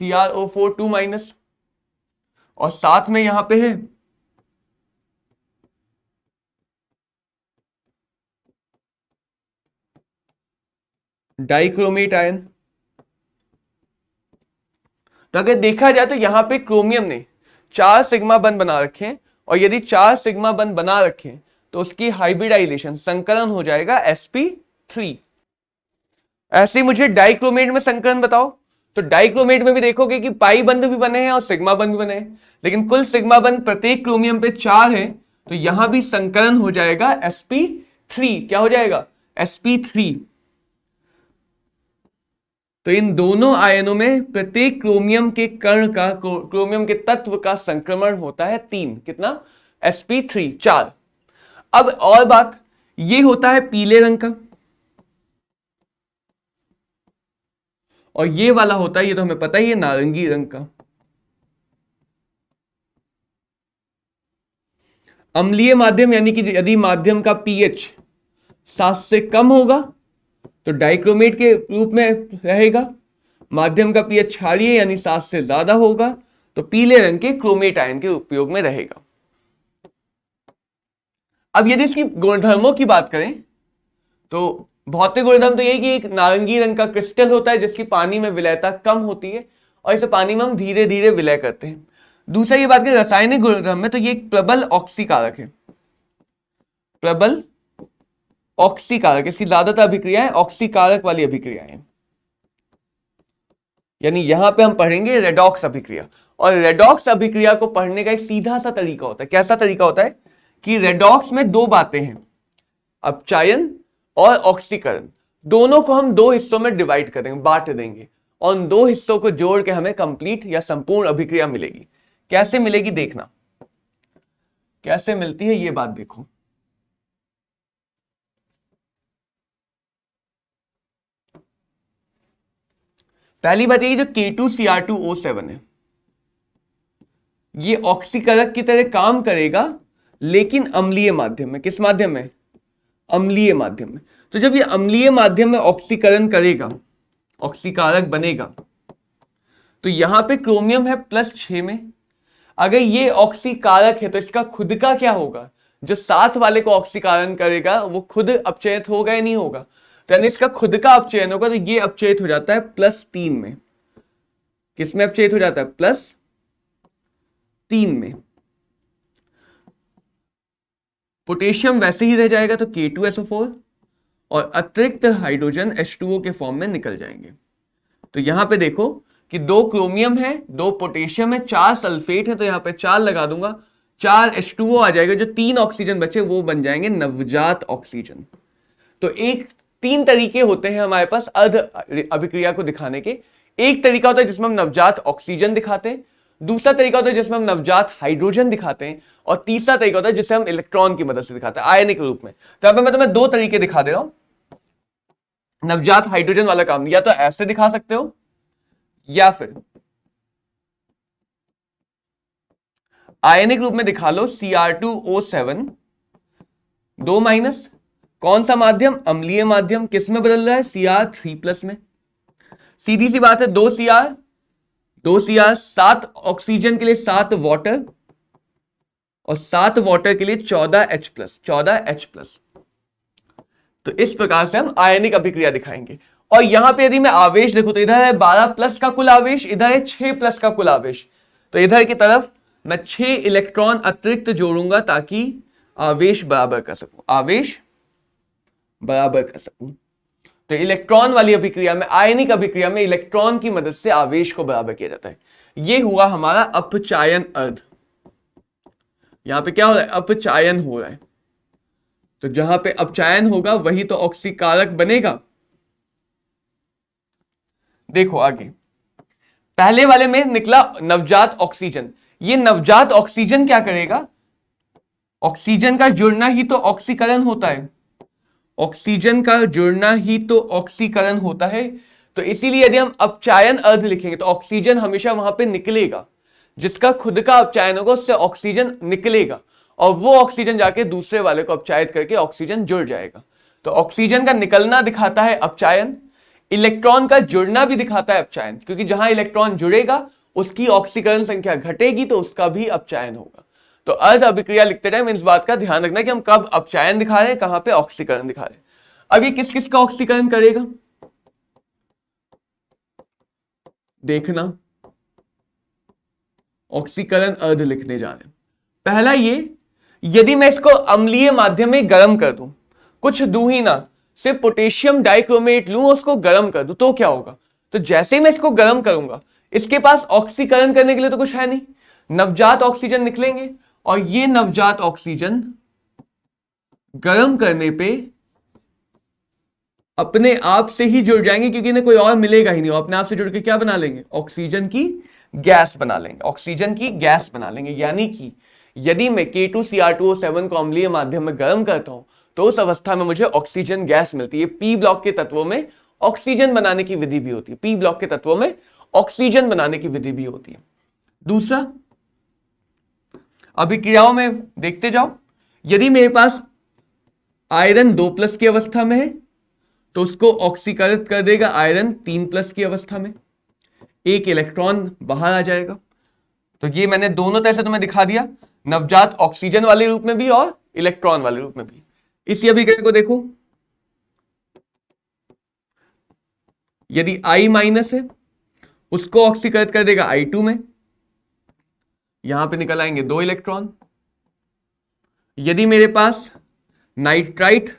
CrO4 2- और साथ में यहां पे है डाइक्रोमेट आयन। तो अगर देखा जाए तो यहां पे क्रोमियम ने 4 सिग्मा बंध बना रखे हैं, और यदि 4 सिग्मा बंध बना रखे तो उसकी हाइब्रिडाइजेशन संकलन हो जाएगा sp3। ऐसे ही मुझे डाइक्रोमेट में संकलन बताओ। तो डाइक्रोमेट में भी देखोगे कि पाई बंध भी बने हैं और सिग्मा बंध भी बने हैं, लेकिन कुल सिग्मा बंध प्रत्येक क्रोमियम पे 4 है, तो यहां भी संकलन हो जाएगा sp3। क्या हो जाएगा? sp3। तो इन दोनों आयनों में प्रत्येक क्रोमियम के कण का, क्रोमियम के तत्व का संक्रमण होता है 3। कितना? sp3, 4। अब और बात, ये होता है पीले रंग का, और ये वाला होता है, ये तो हमें पता ही है, नारंगी रंग का। अम्लीय माध्यम यानी कि यदि माध्यम का पीएच 7 से कम होगा तो डाइक्रोमेट के रूप में रहेगा। माध्यम का पीएच क्षारीय यानी 7 से ज्यादा होगा तो पीले रंग के क्रोमेट आयन के उपयोग में रहेगा। अब यदि इसकी गुणधर्मों की बात करें तो भौतिक गुणधर्म तो यही कि एक नारंगी रंग का क्रिस्टल होता है जिसकी पानी में विलयता कम होती है, और इसे पानी में हम धीरे धीरे विलय करते हैं। दूसरा ये बात करें रासायनिक गुणधर्म में, तो ये एक प्रबल ऑक्सीकारक है। प्रबल ऑक्सीकारक, इसकी ज्यादातर अभिक्रियाएं ऑक्सीकारक वाली अभिक्रियाएं, यानी यहां पे हम पढ़ेंगे रेडॉक्स अभिक्रिया। और रेडॉक्स अभिक्रिया को पढ़ने का एक सीधा सा तरीका होता है। कैसा तरीका होता है कि रेडॉक्स में 2 बातें हैं, अपचायन और ऑक्सीकरण। दोनों को हम 2 हिस्सों में डिवाइड करेंगे, बांट देंगे, और उन 2 हिस्सों को जोड़ के हमें कंप्लीट या संपूर्ण अभिक्रिया मिलेगी। कैसे मिलेगी देखना, कैसे मिलती है ये बात देखो। पहली बात ये जो K2Cr2O7 है, ये ऑक्सीकारक की तरह काम करेगा, लेकिन अम्लीय माध्यम में। किस माध्यम में? अम्लीय माध्यम में। तो जब ये अम्लीय माध्यम में ऑक्सीकरण करेगा, ऑक्सीकारक बनेगा, तो यहां पे क्रोमियम है +6 में। अगर ये ऑक्सीकारक है तो इसका खुद का क्या होगा? जो साथ वाले को ऑक्सीकरण करेगा वो खुद अपचयित होगा या नहीं होगा? तो यानी इसका खुद का अपचयन होगा, तो ये अपचयित हो जाता है +3 में। किस में अपचयित हो जाता है? +3 में। पोटेशियम वैसे ही रह जाएगा तो K2SO4, और अतिरिक्त हाइड्रोजन H2O के फॉर्म में निकल जाएंगे। तो यहां पे देखो कि 2 क्रोमियम है, 2 पोटेशियम है, 4 सल्फेट है, तो यहां पे 4 लगा दूंगा, 4 H2O आ जाएगा। जो 3 ऑक्सीजन बचे वो बन जाएंगे नवजात ऑक्सीजन। तो 3 तरीके होते हैं हमारे पास अर्ध अभिक्रिया को दिखाने के। एक तरीका होता है जिसमें हम नवजात ऑक्सीजन दिखाते हैं, दूसरा तरीका होता है जिसमें हम नवजात हाइड्रोजन दिखाते हैं, और तीसरा तरीका होता है जिसे हम इलेक्ट्रॉन की मदद से दिखाते हैं, आयनिक रूप में। तो यहां पे मैं तुम्हें 2 तरीके दिखा दे रहा हूं। नवजात हाइड्रोजन वाला काम या तो ऐसे दिखा सकते हो, या फिर आयनिक रूप में दिखा लो, Cr2O7 2-। कौन सा माध्यम? अम्लीय माध्यम। किस में बदल रहा है? Cr3+ में। सीधी सी बात है, 2 Cr 7 ऑक्सीजन के लिए 7 वाटर, और 7 वाटर के लिए 14H+। तो इस प्रकार से हम आयनिक अभिक्रिया दिखाएंगे। और यहां पे यदि मैं आवेश देखूं तो इधर है 12+ का कुल आवेश, इधर है 6+ का कुल आवेश। तो इधर की तरफ मैं 6 इलेक्ट्रॉन अतिरिक्त जोड़ूंगा ताकि आवेश बराबर कर सकूं, आवेश बराबर कर सकूं। तो इलेक्ट्रॉन वाली अभिक्रिया में, आयनिक अभिक्रिया में इलेक्ट्रॉन की मदद से आवेश को बराबर किया जाता है। यह हुआ हमारा अपचायन अर्ध। यहां पे क्या हो रहा है? अपचायन हो रहा है। तो जहां पे अपचायन होगा वही तो ऑक्सीकारक बनेगा। देखो आगे, पहले वाले में निकला नवजात ऑक्सीजन। ये नवजात ऑक्सीजन क्या करेगा? ऑक्सीजन का जुड़ना ही तो ऑक्सीकरण होता है, ऑक्सीजन का जुड़ना ही तो ऑक्सीकरण होता है। तो इसीलिए यदि हम अपचायन अर्ध लिखेंगे तो ऑक्सीजन हमेशा वहां पे निकलेगा, जिसका खुद का अपचायन होगा उससे ऑक्सीजन निकलेगा, और वो ऑक्सीजन जाके दूसरे वाले को अपचायित करके ऑक्सीजन जुड़ जाएगा। तो ऑक्सीजन का निकलना दिखाता है अपचायन, इलेक्ट्रॉन का जुड़ना भी दिखाता है अपचायन, क्योंकि जहां इलेक्ट्रॉन जुड़ेगा उसकी ऑक्सीकरण संख्या घटेगी तो उसका भी अपचायन होगा। तो अर्ध अभिक्रिया लिखते टाइम इस बात का ध्यान रखना कि हम कब अपचायन दिखा रहे हैं, कहां पे ऑक्सीकरण दिखा रहे हैं। अब ये किस किस का ऑक्सीकरण करेगा देखना। ऑक्सीकरण अर्ध लिखने जा रहे हैं। पहला ये, यदि मैं इसको अम्लीय माध्यम में गर्म कर दूं, कुछ दूं ही ना, सिर्फ पोटेशियम डाइक्रोमेट लूं, उसको गर्म कर दूं, तो क्या होगा? तो जैसे ही मैं इसको गर्म करूंगा, इसके पास ऑक्सीकरण करने के लिए तो कुछ है नहीं, नवजात ऑक्सीजन निकलेंगे, और ये नवजात ऑक्सीजन गर्म करने पे अपने आप से ही जुड़ जाएंगे, क्योंकि इन्हें कोई और मिलेगा ही नहीं, अपने आप से जुड़ के क्या बना लेंगे? ऑक्सीजन की गैस बना लेंगे, ऑक्सीजन की गैस बना लेंगे। यानी कि यदि मैं K2Cr2O7 को अम्लीय माध्यम में गर्म करता हूं, तो उस अवस्था में मुझे ऑक्सीजन गैस मिलती है। पी ब्लॉक के तत्वों में ऑक्सीजन बनाने की विधि भी होती है, पी ब्लॉक के तत्वों में ऑक्सीजन बनाने की विधि भी होती है। दूसरा, अभिक्रियाओं में देखते जाओ, यदि मेरे पास आयरन 2+ की अवस्था में है, तो उसको ऑक्सीकृत कर देगा आयरन 3+ की अवस्था में, एक इलेक्ट्रॉन बाहर आ जाएगा। तो ये मैंने दोनों तरह से तुम्हें दिखा दिया, नवजात ऑक्सीजन वाले रूप में भी और इलेक्ट्रॉन वाले रूप में भी। इसी अभिक्रिया को देखो, यदि I- है, उसको ऑक्सीकृत कर देगा I2 में, यहां पे निकल आएंगे 2 इलेक्ट्रॉन। यदि मेरे पास नाइट्राइट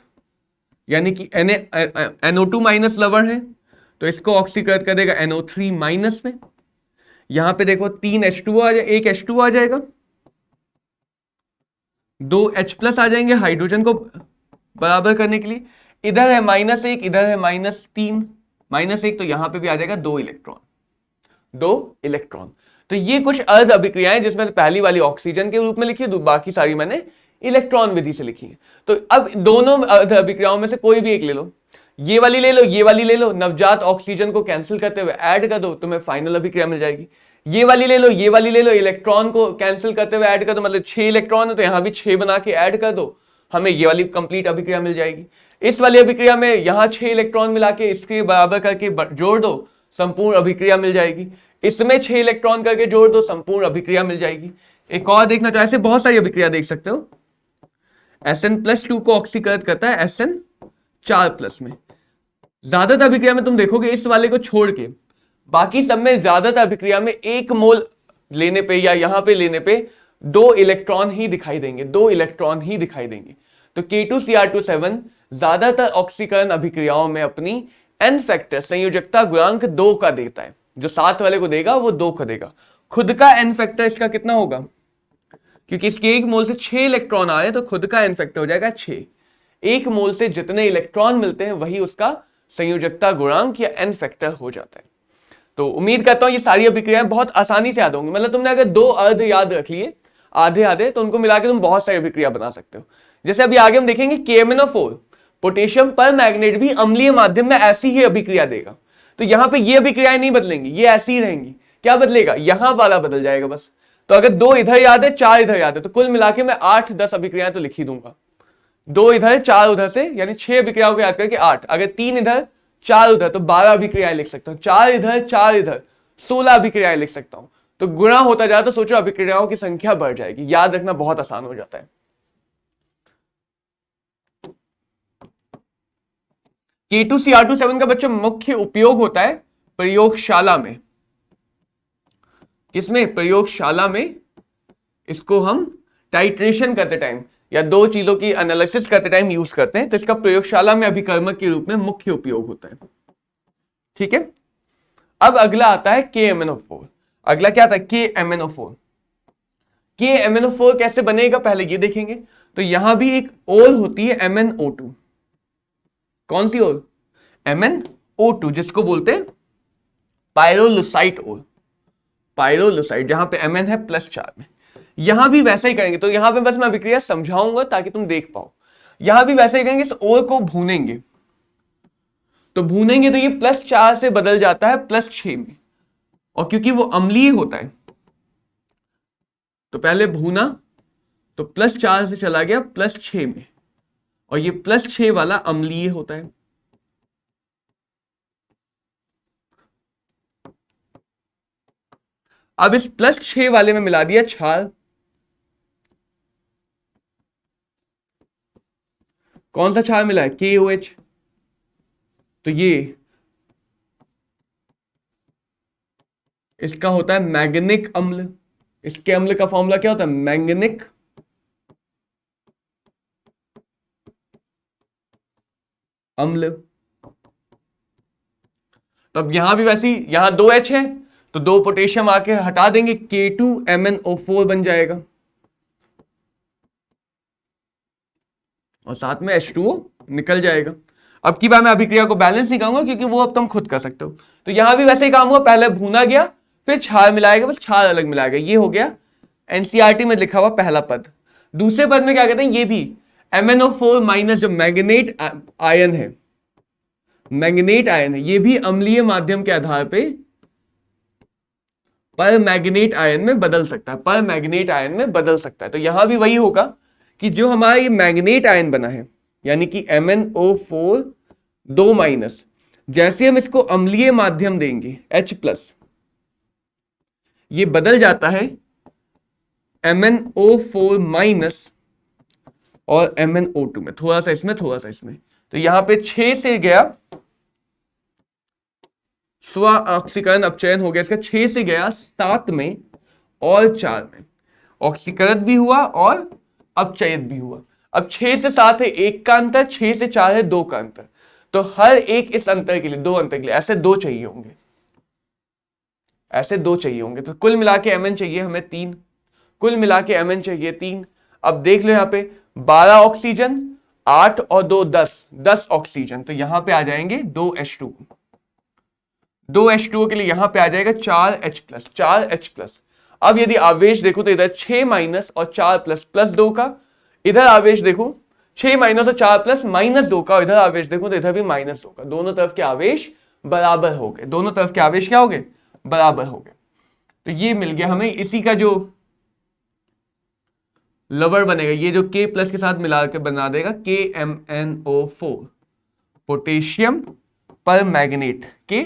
यानी कि NO2- लवर है, तो इसको ऑक्सीकृत कर देगा NO3- में। यहां पे देखो 3 H2O आ जाए, एक H2O आ जाएगा, 2 H+ आ जाएंगे हाइड्रोजन को बराबर करने के लिए। इधर है -1, इधर है -3, -1, तो यहां पे भी आ जाएगा 2 इलेक्ट्रॉन, 2 इलेक्ट्रॉन। तो ये कुछ अर्ध अभिक्रियाएं, जिसमें पहली वाली ऑक्सीजन के रूप में लिखी, बाकी सारी मैंने इलेक्ट्रॉन विधि से लिखी है। तो अब दोनों अर्ध अभिक्रियाओं में से कोई भी एक ले लो, ये वाली ले लो, ये वाली ले लो, नवजात ऑक्सीजन को कैंसिल करते हुए ऐड कर दो, तुम्हें फाइनल अभिक्रिया मिल जाएगी। ये वाली ले लो, ये वाली ले लो, इलेक्ट्रॉन को कैंसिल करते हुए ऐड कर दो, मतलब 6 इलेक्ट्रॉन है तो यहां भी 6 बना के ऐड कर दो, हमें ये वाली कंप्लीट अभिक्रिया मिल जाएगी। इस वाली अभिक्रिया में यहां 6 इलेक्ट्रॉन मिला के इसके बराबर करके जोड़ दो, संपूर्ण अभिक्रिया मिल जाएगी। इसमें 6 इलेक्ट्रॉन करके जोड़ दो, संपूर्ण अभिक्रिया मिल जाएगी। एक और देखना, तो ऐसे बहुत सारी अभिक्रिया देख सकते हो। Sn+2 को ऑक्सीकृत करता है Sn4+ में। ज्यादातर अभिक्रिया में तुम देखोगे इस वाले को छोड़ के बाकी सब में ज्यादातर अभिक्रिया में 1 मोल लेने पे या यहां पे लेने पे 2 इलेक्ट्रॉन ही दिखाई देंगे, 2 इलेक्ट्रॉन ही दिखाई देंगे। तो K2Cr2O7 ज्यादातर ऑक्सीकरण अभिक्रियाओं में अपनी n फैक्टर संयोजकता गुणांक 2 का देता है। जो 7 वाले को देगा वो 2 का देगा। खुद का n फैक्टर इसका कितना होगा? क्योंकि इसके 1 मोल से 6 इलेक्ट्रॉन आ रहे हैं, तो खुद का n फैक्टर हो जाएगा 6। 1 मोल से जितने इलेक्ट्रॉन मिलते हैं वही उसका संयोजकता गुणांक या n फैक्टर हो जाता है। तो उम्मीद करता हूं ये सारी अभिक्रियाएं बहुत आसानी से याद होंगी। मतलब तुमने अगर 2 अर्ध याद रख लिए आधे आधे, तो उनको मिला के तुम बहुत सारी अभिक्रिया बना सकते हो। जैसे अभी आगे हम देखेंगे KMnO4 पोटेशियम पर मैग्नेट भी अम्लीय माध्यम में ऐसी ही अभिक्रिया देगा। तो यहां पे ये अभिक्रियाएं नहीं बदलेंगी, ये ऐसी ही रहेंगी। क्या बदलेगा? यहां वाला बदल जाएगा बस। तो अगर 2 इधर याद है, 4 इधर याद है, तो कुल मिला के मैं 8-10 अभिक्रियाएं तो लिख ही दूंगा। 2 इधर 4 उधर से, यानी 6 अभिक्रियाओं को याद करके 8। अगर 3 इधर 4 उधर, तो 12 अभिक्रियाएं लिख सकता हूं। 4 इधर 4 इधर, 16 अभिक्रियाएं लिख सकता हूं। तो गुणा होता जाए तो सोचो अभिक्रियाओं की संख्या बढ़ जाएगी। याद रखना बहुत आसान हो जाता है। K2Cr2O7 का बच्चों मुख्य उपयोग होता है प्रयोगशाला में। किसमें? प्रयोगशाला में। इसको हम टाइट्रेशन करते टाइम या 2 चीजों की एनालिसिस करते टाइम यूज करते हैं। तो इसका प्रयोगशाला में अभिकर्मक के रूप में मुख्य उपयोग होता है। ठीक है। अब अगला आता है KMnO4। अगला क्या आता है? KMnO4। KMnO4 कैसे बनेगा पहले ये देखेंगे। तो यहां भी एक ओर होती है MnO2। कौन सी ओर? MnO2, जिसको बोलते हैं पायरोलुसाइट ओर। पायरोलुसाइट, जहां पे Mn है +4 में। यहां भी वैसा ही करेंगे। तो यहां पे बस मैं अभिक्रिया समझाऊंगा ताकि तुम देख पाओ। यहां भी वैसे ही करेंगे, इस ओर को भूनेंगे। तो भूनेंगे तो ये +4 से बदल जाता है +6 में। और क्योंकि वो अम्लीय होता है, तो पहले भूना तो +4 से चला गया +6 में, और ये +6 वाला अम्लीय होता है। अब इस +6 वाले में मिला दिया क्षार। कौन सा क्षार मिला है? KOH। तो ये इसका होता है मैग्निक अम्ल। इसके अम्ल का फॉर्मूला क्या होता है? मैंगनिक अम्ल। तो अब यहां भी वैसे ही, यहां 2H है तो 2 पोटेशियम आके हटा देंगे, K2MnO4 बन जाएगा और साथ में H2O निकल जाएगा। अब की बार मैं अभिक्रिया को बैलेंस नहीं कहूंगा क्योंकि वो अब तुम खुद कर सकते हो। तो यहां भी वैसे ही काम हुआ, पहले भूना गया फिर क्षार मिलाएगा, बस क्षार अलग मिलाएगा। ये हो गया एनसीईआरटी में लिखा हुआ पहला पद। दूसरे पद में क्या कहते हैं? ये भी MnO4 माइनस जो मैंगनेट आयन है, मैंगनेट आयन है, ये भी अम्लीय माध्यम के आधार पे पर मैंगनेट आयन में बदल सकता है, पर मैंगनेट आयन में बदल सकता है। तो यहां भी वही होगा कि जो हमारा ये मैंगनेट आयन बना है यानी कि MnO4 2 माइनस, जैसे हम इसको अम्लीय माध्यम देंगे H+, ये बदल जाता है MnO4 माइनस और MnO2 में, थोड़ा सा इसमें थोड़ा सा इसमें। तो यहां पे 6 से गया, स्व ऑक्सीकरण अपचयन हो गया इसका, 6 से गया 7 में और 4 में, ऑक्सीकृत भी हुआ और अपचयित भी हुआ। अब 6 से 7 है 1 का अंतर, 6 से 4 है 2 का अंतर, तो हर एक इस अंतर के लिए, 2 अंतर के लिए ऐसे 2 चाहिए होंगे, ऐसे 2 चाहिए होंगे। तो कुल मिला के Mn चाहिए हमें 3, कुल मिला के Mn चाहिए 3। अब देख लो यहाँ पे 12 ऑक्सीजन, 8 और 2 10 ऑक्सीजन, तो यहां पे आ जाएंगे 2H2, 2H2O के लिए यहां पे आ जाएगा 4H+, 4H+। अब यदि आवेश देखो तो इधर 6 माइनस और 4 प्लस, प्लस 2 का, इधर आवेश देखो 6 माइनस और 4 प्लस माइनस 2 का, इधर आवेश देखो तो इधर भी माइनस 2 का, दोनों तरफ के आवेश बराबर हो गए, दोनों तरफ के आवेश क्या हो गए? बराबर हो गए। तो ये मिल गया हमें, इसी का जो लवर बनेगा, ये जो K प्लस के साथ मिला के बना देगा KMnO4, पोटेशियम पर मैग्नेट के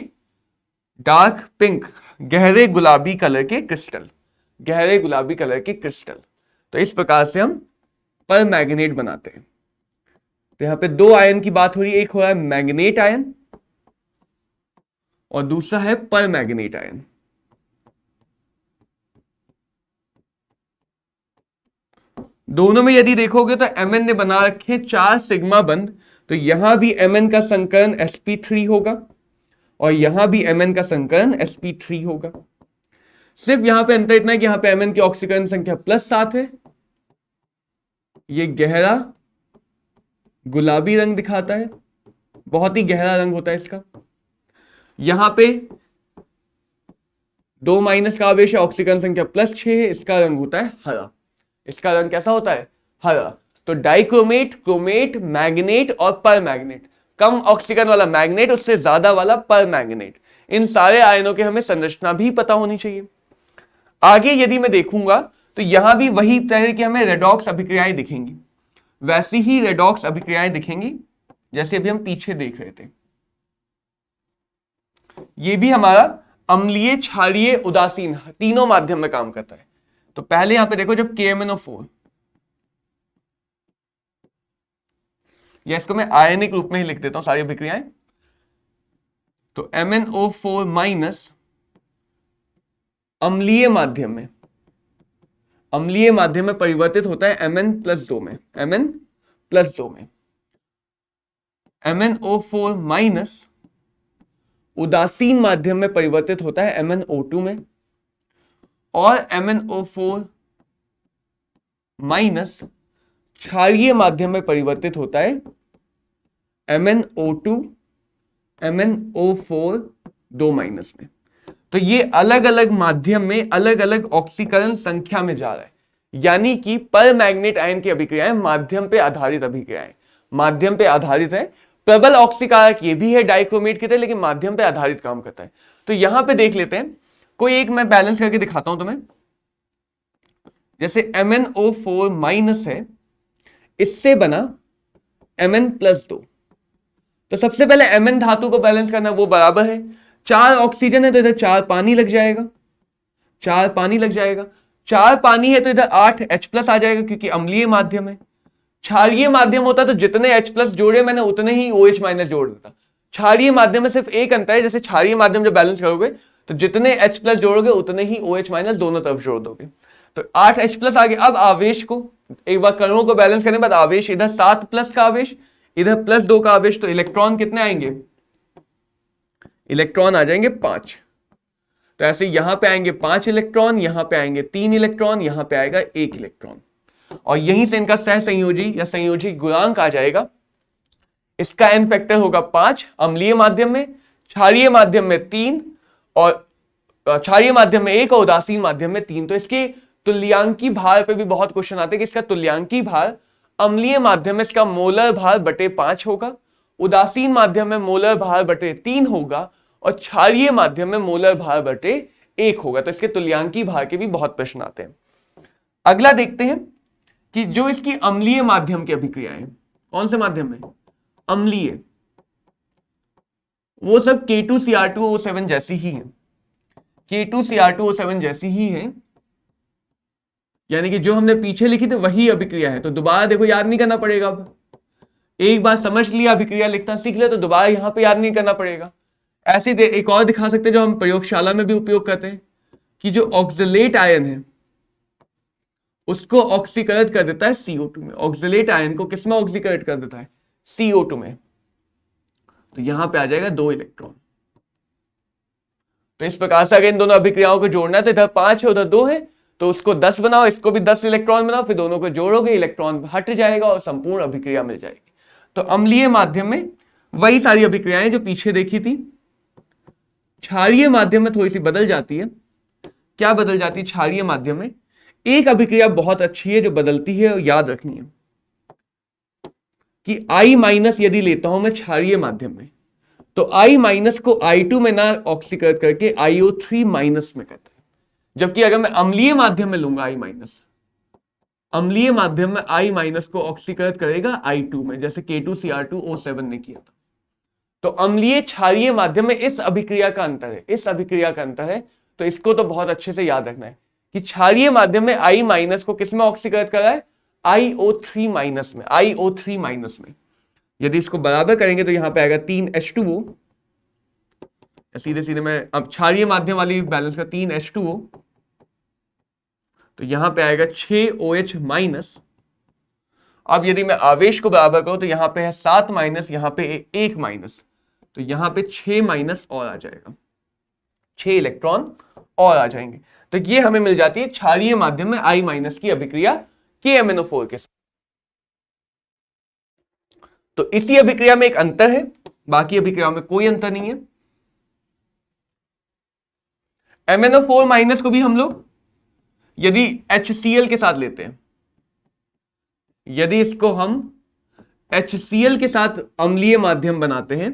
डार्क पिंक, गहरे गुलाबी कलर के क्रिस्टल, गहरे गुलाबी कलर के क्रिस्टल। तो इस प्रकार से हम पर मैग्नेट बनाते हैं। तो यहां पे 2 आयन की बात हो रही है, एक हो रहा है मैग्नेट आयन और दूसरा है पर मैग्नेट आयन। दोनों में यदि देखोगे तो Mn ने बना रखे 4 सिग्मा बंध, तो यहां भी Mn का संकरण sp3 होगा और यहां भी Mn का संकरण sp3 होगा। सिर्फ यहां पे अंतर इतना है कि यहां पे Mn की ऑक्सीकरण संख्या +7 है, ये गहरा गुलाबी रंग दिखाता है, बहुत ही गहरा रंग होता है इसका। यहां पे 2 माइनस का आवेश है, ऑक्सीकरण संख्या +6 है, इसका रंग होता है हरा। इसका रंग कैसा होता है? हरा। तो डाइक्रोमेट, क्रोमेट, मैग्नेट और पर मैग्नेट, कम ऑक्सीकरण वाला मैग्नेट, उससे ज्यादा वाला पर मैग्नेट, इन सारे आयनों के हमें संरचना भी पता होनी चाहिए। आगे यदि मैं देखूंगा तो यहां भी वही तरह की हमें रेडॉक्स अभिक्रियाएं दिखेंगी, वैसी ही रेडॉक्स अभिक्रियाएं दिखेंगी जैसे अभी हम पीछे देख रहे थे। ये भी हमारा अम्लीय, क्षारीय, उदासीन तीनों माध्यम में काम करता है। तो पहले यहां पे देखो, जब KMnO4, या इसको मैं आयनिक रूप में ही लिख देता हूं सारी अभिक्रियाएं, तो MnO4 माइनस अम्लीय माध्यम में, अम्लीय माध्यम में परिवर्तित होता है Mn+2 में, Mn+2 में। MnO4 माइनस उदासीन माध्यम में परिवर्तित होता है MnO2 में, और MnO4 माइनस क्षारीय माध्यम में परिवर्तित होता है MnO2, MnO4 2 माइनस में। तो ये अलग अलग माध्यम में अलग अलग ऑक्सीकरण संख्या में जा रहा है, यानी कि पर मैग्नेट आयन की अभिक्रियाएं माध्यम पे आधारित अभिक्रियाएं, माध्यम पे आधारित है। प्रबल ऑक्सीकारक ये भी है डाइक्रोमेट की तरह, लेकिन माध्यम पे आधारित काम करता है। तो यहां पे देख लेते हैं, कोई एक मैं बैलेंस करके दिखाता हूं तुम्हें। जैसे MnO4 माइनस है, इससे बना Mn+2, तो सबसे पहले Mn धातु को बैलेंस करना, वो बराबर है 4 ऑक्सीजन है तो इधर 4 पानी लग जाएगा, 4 पानी लग जाएगा। 4 पानी है तो इधर 8H+ आ जाएगा क्योंकि अम्लीय माध्यम है। क्षारीय माध्यम होता तो जितने H+ जोड़े मैंने उतने ही OH- जोड़ देता। क्षारीय माध्यम में सिर्फ एक अंतर है, जैसे क्षारीय माध्यम जब बैलेंस करोगे तो जितने H+ जोड़ोगे उतने ही OH- दोनों तरफ जोड़ दोगे। तो 8H+ आ गया। अब आवेश को एक बार कणों को बैलेंस करने के बाद आवेश इधर 7+ का आवेश, इधर +2 का आवेश, तो इलेक्ट्रॉन कितने आएंगे? इलेक्ट्रॉन आ जाएंगे 5। तो ऐसे यहां पे आएंगे 5 इलेक्ट्रॉन, यहां पे आएंगे 3 इलेक्ट्रॉन, यहां पे आएगा 1 इलेक्ट्रॉन, और यहीं से इनका सह संयोजी या संयोजी गुणांक आ जाएगा। इसका n फैक्टर होगा 5 अम्लीय माध्यम में, क्षारीय माध्यम में 3, और क्षारीय माध्यम में 1 और उदासीन माध्यम में 3। तो इसके तुल्यांकी भार पे भी बहुत क्वेश्चन आते हैं कि इसका तुल्यांकी भार अम्लीय माध्यम में इसका मोलर भार बटे 5 होगा, उदासीन माध्यम में मोलर भार बटे 3 होगा, और क्षारीय माध्यम में मोलर भार बटे 1 होगा। तो इसके तुल्यांकी भार के भी बहुत प्रश्न आते हैं। अगला देखते हैं कि जो इसकी अम्लीय माध्यम की अभिक्रियाएं, कौन से माध्यम में? अम्लीय, वो सब K2Cr2O7 जैसी ही है, K2Cr2O7 जैसी ही है, यानी कि जो हमने पीछे लिखी थी वही अभिक्रिया है। तो दोबारा देखो याद नहीं करना पड़ेगा। अब एक बार समझ लिया, अभिक्रिया लिखना सीख लिया, तो दोबारा यहां पे याद नहीं करना पड़ेगा। ऐसे एक और दिखा सकते हैं जो हम प्रयोगशाला में भी उपयोग करते हैं, कि जो ऑक्सलेट आयन है उसको ऑक्सीकरण कर देता है CO2 में। ऑक्सलेट आयन को किसमें ऑक्सीकरण कर देता है? CO2 में। तो यहां पे आ जाएगा 2 इलेक्ट्रॉन। तो इस प्रकार से अगर इन दोनों अभिक्रियाओं को जोड़ना है तो इधर 5 है उधर 2 है, तो उसको 10 बनाओ, इसको भी 10 इलेक्ट्रॉन बनाओ, फिर दोनों को जोड़ोगे, इलेक्ट्रॉन हट जाएगा और संपूर्ण अभिक्रिया मिल जाएगी। तो अम्लीय माध्यम में वही सारी अभिक्रियाएं जो पीछे देखी थी। क्षारीय माध्यम में थोड़ी सी बदल जाती है। क्या बदल जाती है? क्षारीय माध्यम में एक अभिक्रिया बहुत अच्छी है जो बदलती है, और याद रखनी है कि I- यदि लेता हूं मैं क्षारीय माध्यम में, तो I- को I2 में ना ऑक्सीकृत करके IO3- में करता है। जबकि अगर मैं अम्लीय माध्यम में लूंगा I-, अम्लीय माध्यम में I- को ऑक्सीकृत करेगा I2 में, जैसे K2Cr2O7 ने किया था। तो अम्लीय क्षारीय माध्यम में इस अभिक्रिया का अंतर है, इस अभिक्रिया का अंतर है। तो इसको तो बहुत अच्छे से याद रखना है कि क्षारीय माध्यम में I- को किसमें ऑक्सीकृत करा है? IO3- में, IO3- में। यदि इसको बराबर करेंगे तो यहां पे आएगा 3H2O, सीधे सीधे मैं अब क्षारीय माध्यम वाली बैलेंस का 3H2O, तो यहां पे आएगा 6OH-। अब यदि मैं आवेश को बराबर करूं तो यहां पे है 7-, यहां पे 1-, तो यहां पे 6- और आ जाएगा, 6 इलेक्ट्रॉन और आ जाएंगे। तो ये हमें मिल जाती है क्षारीय माध्यम में I- की अभिक्रिया KMnO4 के साथ। तो इसी अभिक्रिया में एक अंतर है, बाकी अभिक्रियाओं में कोई अंतर नहीं है। MnO4- को भी हम लोग यदि HCl के साथ लेते हैं, यदि इसको हम HCl के साथ अम्लीय माध्यम बनाते हैं,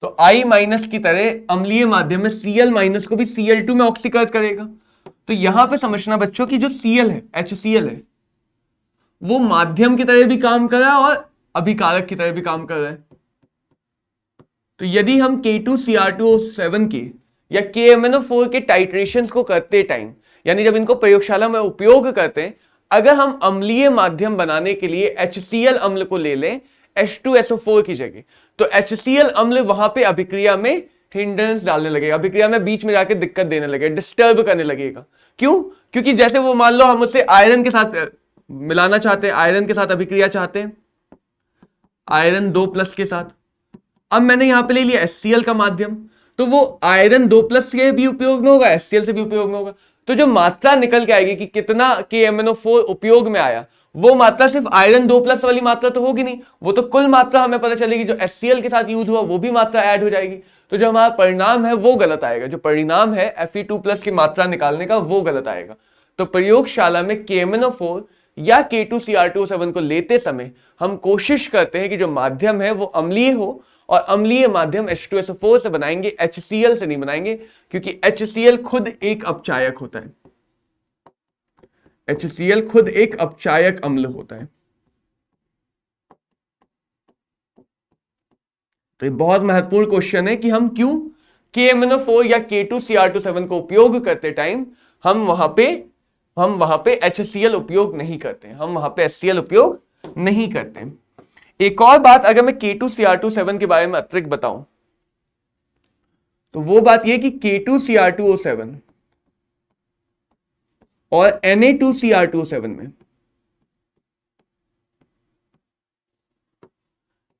तो I- की तरह अम्लीय माध्यम में Cl- को भी Cl2 में ऑक्सीकृत करेगा। तो यहां पे समझना बच्चों की जो Cl है, HCl है, वो माध्यम की तरह भी काम कर रहा है और अभिकारक की तरह भी काम कर रहा है। तो यदि हम K2Cr2O7 के या KMnO4 के टाइट्रेशंस को करते टाइम, यानी जब इनको प्रयोगशाला में उपयोग करते हैं, अगर हम अम्लीय माध्यम बनाने के लिए HCl अम्ल को ले लें H2SO4 की जगह, तो HCl अम्ल वहां पे अभिक्रिया में हिंड्रेंस डालने लगेगा, अभिक्रिया में बीच में जाके दिक्कत देने लगेगा, डिस्टर्ब करने लगेगा। क्यों? क्योंकि जैसे वो मान लो हम उससे आयरन के साथ मिलाना चाहते हैं, आयरन के साथ अभिक्रिया चाहते हैं, आयरन 2+ के साथ। अब मैंने यहां पे ले लिया HCl का माध्यम, तो वो आयरन 2+ से भी उपयोग में होगा, HCl से भी उपयोग में होगा। तो जो मात्रा निकल के आएगी कि कितना KMnO4 उपयोग में आया, वो मात्रा सिर्फ आयरन 2+ वाली मात्रा तो होगी नहीं, वो तो कुल मात्रा हमें पता चलेगी। जो HCl के साथ यूज हुआ वो भी मात्रा ऐड हो जाएगी। तो जो हमारा परिणाम है वो गलत आएगा, जो परिणाम है Fe2+ की मात्रा निकालने का वो गलत आएगा। तो प्रयोगशाला में KMnO4 या K2Cr2O7 को लेते समय हम कोशिश करते हैं कि जो माध्यम है वो अम्लीय हो, और अम्लीय माध्यम H2SO4 से बनाएंगे, HCl से नहीं बनाएंगे, क्योंकि HCl खुद एक अपचायक होता है। HCl खुद एक अपचायक अम्ल होता है। तो ये बहुत महत्वपूर्ण क्वेश्चन है कि हम क्यों KMnO4 या K2Cr2O7 को उपयोग करते टाइम हम वहां पे हम वहां पे HCl उपयोग नहीं करते, हम वहां पे HCl उपयोग नहीं करते। एक और बात अगर मैं K2Cr27 के बारे में अतिरिक्त बताऊं तो वो बात ये कि K2Cr2O7 और Na2Cr2O7 में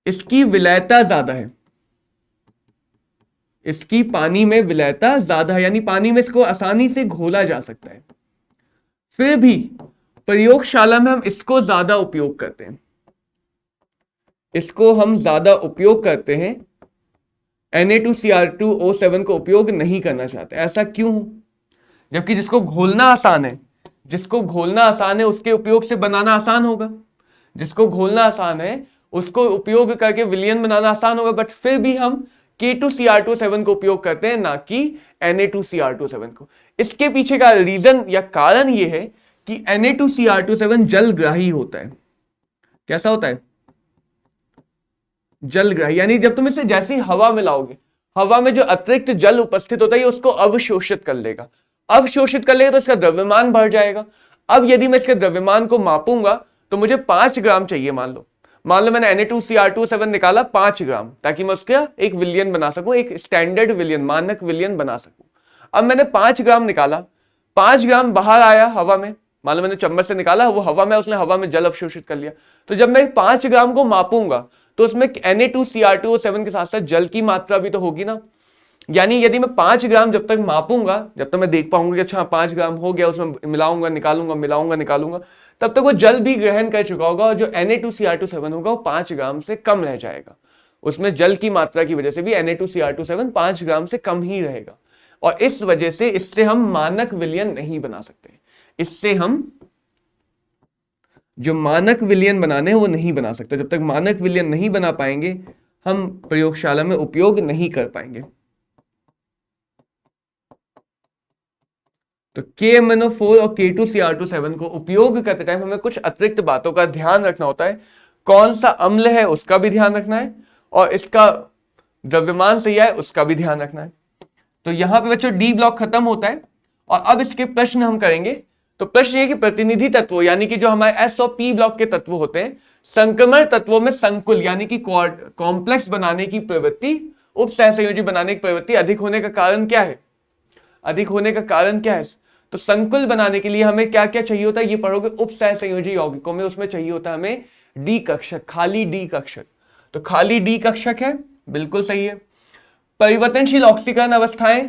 इसकी विलयता ज्यादा है, इसकी पानी में विलयता ज्यादा है, यानी पानी में इसको आसानी से घोला जा सकता है। फिर भी प्रयोगशाला में हम इसको ज्यादा उपयोग करते हैं, इसको हम ज्यादा उपयोग करते हैं, Na2Cr2O7 को उपयोग नहीं करना चाहते। ऐसा क्यों? जबकि जिसको घोलना आसान है, जिसको घोलना आसान है उसके उपयोग से बनाना आसान होगा, जिसको घोलना आसान है उसको उपयोग करके विलयन बनाना आसान होगा, बट फिर भी हम K2Cr27 को उपयोग करते हैं, ना कि Na2Cr27 को। इसके पीछे का रीजन या कारण यह है कि Na2Cr27 जलग्राही होता है। कैसा होता है? जलग्राही, यानी जब तुम इसे जैसी हवा में लाओगे, हवा में जो अतिरिक्त जल उपस्थित होता है उसको अवशोषित कर लेगा, अवशोषित कर लेगा तो इसका द्रव्यमान बढ़ जाएगा। अब यदि मैं इसके द्रव्यमान को मापूंगा तो मुझे 5 ग्राम चाहिए। मान लो मैंने Na2Cr27 निकाला 5 ग्राम, ताकि मैं उसका एक विलयन बना सकूं, एक स्टैंडर्ड विलयन, मानक विलयन बना सकूं। अब मैंने 5 ग्राम निकाला, 5 ग्राम बाहर आया हवा में, मान लो मैंने चम्मच से निकाला, वो हवा में, उसने हवा में जल अवशोषित कर लिया। तो जब मैं 5 ग्राम को मापूंगा तो उसमें Na2Cr2O7 के साथ साथ जल की मात्रा भी तो होगी ना। यानी यदि मैं 5 ग्राम जब तक मापूंगा, जब तक मैं देख पाऊंगा कि अच्छा 5 ग्राम हो गया, उसमें मिलाऊंगा निकालूंगा, मिलाऊंगा निकालूंगा, तब तक वो जल भी ग्रहण कर चुका होगा और जो Na2Cr27 होगा वो 5 ग्राम से कम रह जाएगा। उसमें जल की मात्रा की वजह से भी Na2Cr27 5 ग्राम से कम ही रहेगा, और इस वजह से इससे हम मानक विलयन नहीं बना सकते। इससे हम जो मानक विलयन बनाने हैं वो नहीं बना सकते। जब तक मानक विलयन नहीं बना पाएंगे हम प्रयोगशाला में उपयोग नहीं कर पाएंगे। तो KMnO4 और K2Cr27 को उपयोग करते टाइम हमें कुछ अतिरिक्त बातों का ध्यान रखना होता है। कौन सा अम्ल है उसका भी ध्यान रखना है, और इसका द्रव्यमान सही है उसका भी ध्यान रखना है। तो यहां पे बच्चों डी ब्लॉक खत्म होता है, और अब इसके प्रश्न हम करेंगे। तो प्रश्न ये कि प्रतिनिधि तत्वों, यानी कि जो हमारे S और P ब्लॉक के तत्व होते हैं, संक्रमण तत्वों में संकुल यानी कि कॉम्प्लेक्स बनाने की प्रवृत्ति, उप सहसंयोजी बनाने की प्रवृत्ति अधिक होने का कारण क्या है? अधिक होने का कारण क्या है? तो संकुल बनाने के लिए हमें क्या क्या चाहिए होता है, ये पढ़ोगे उप सहसंयोजी यौगिकों में। उसमें चाहिए होता है हमें डी कक्षक, खाली डी कक्षक। तो खाली डी कक्षक है, बिल्कुल सही है। परिवर्तनशील ऑक्सीकरण अवस्थाएं,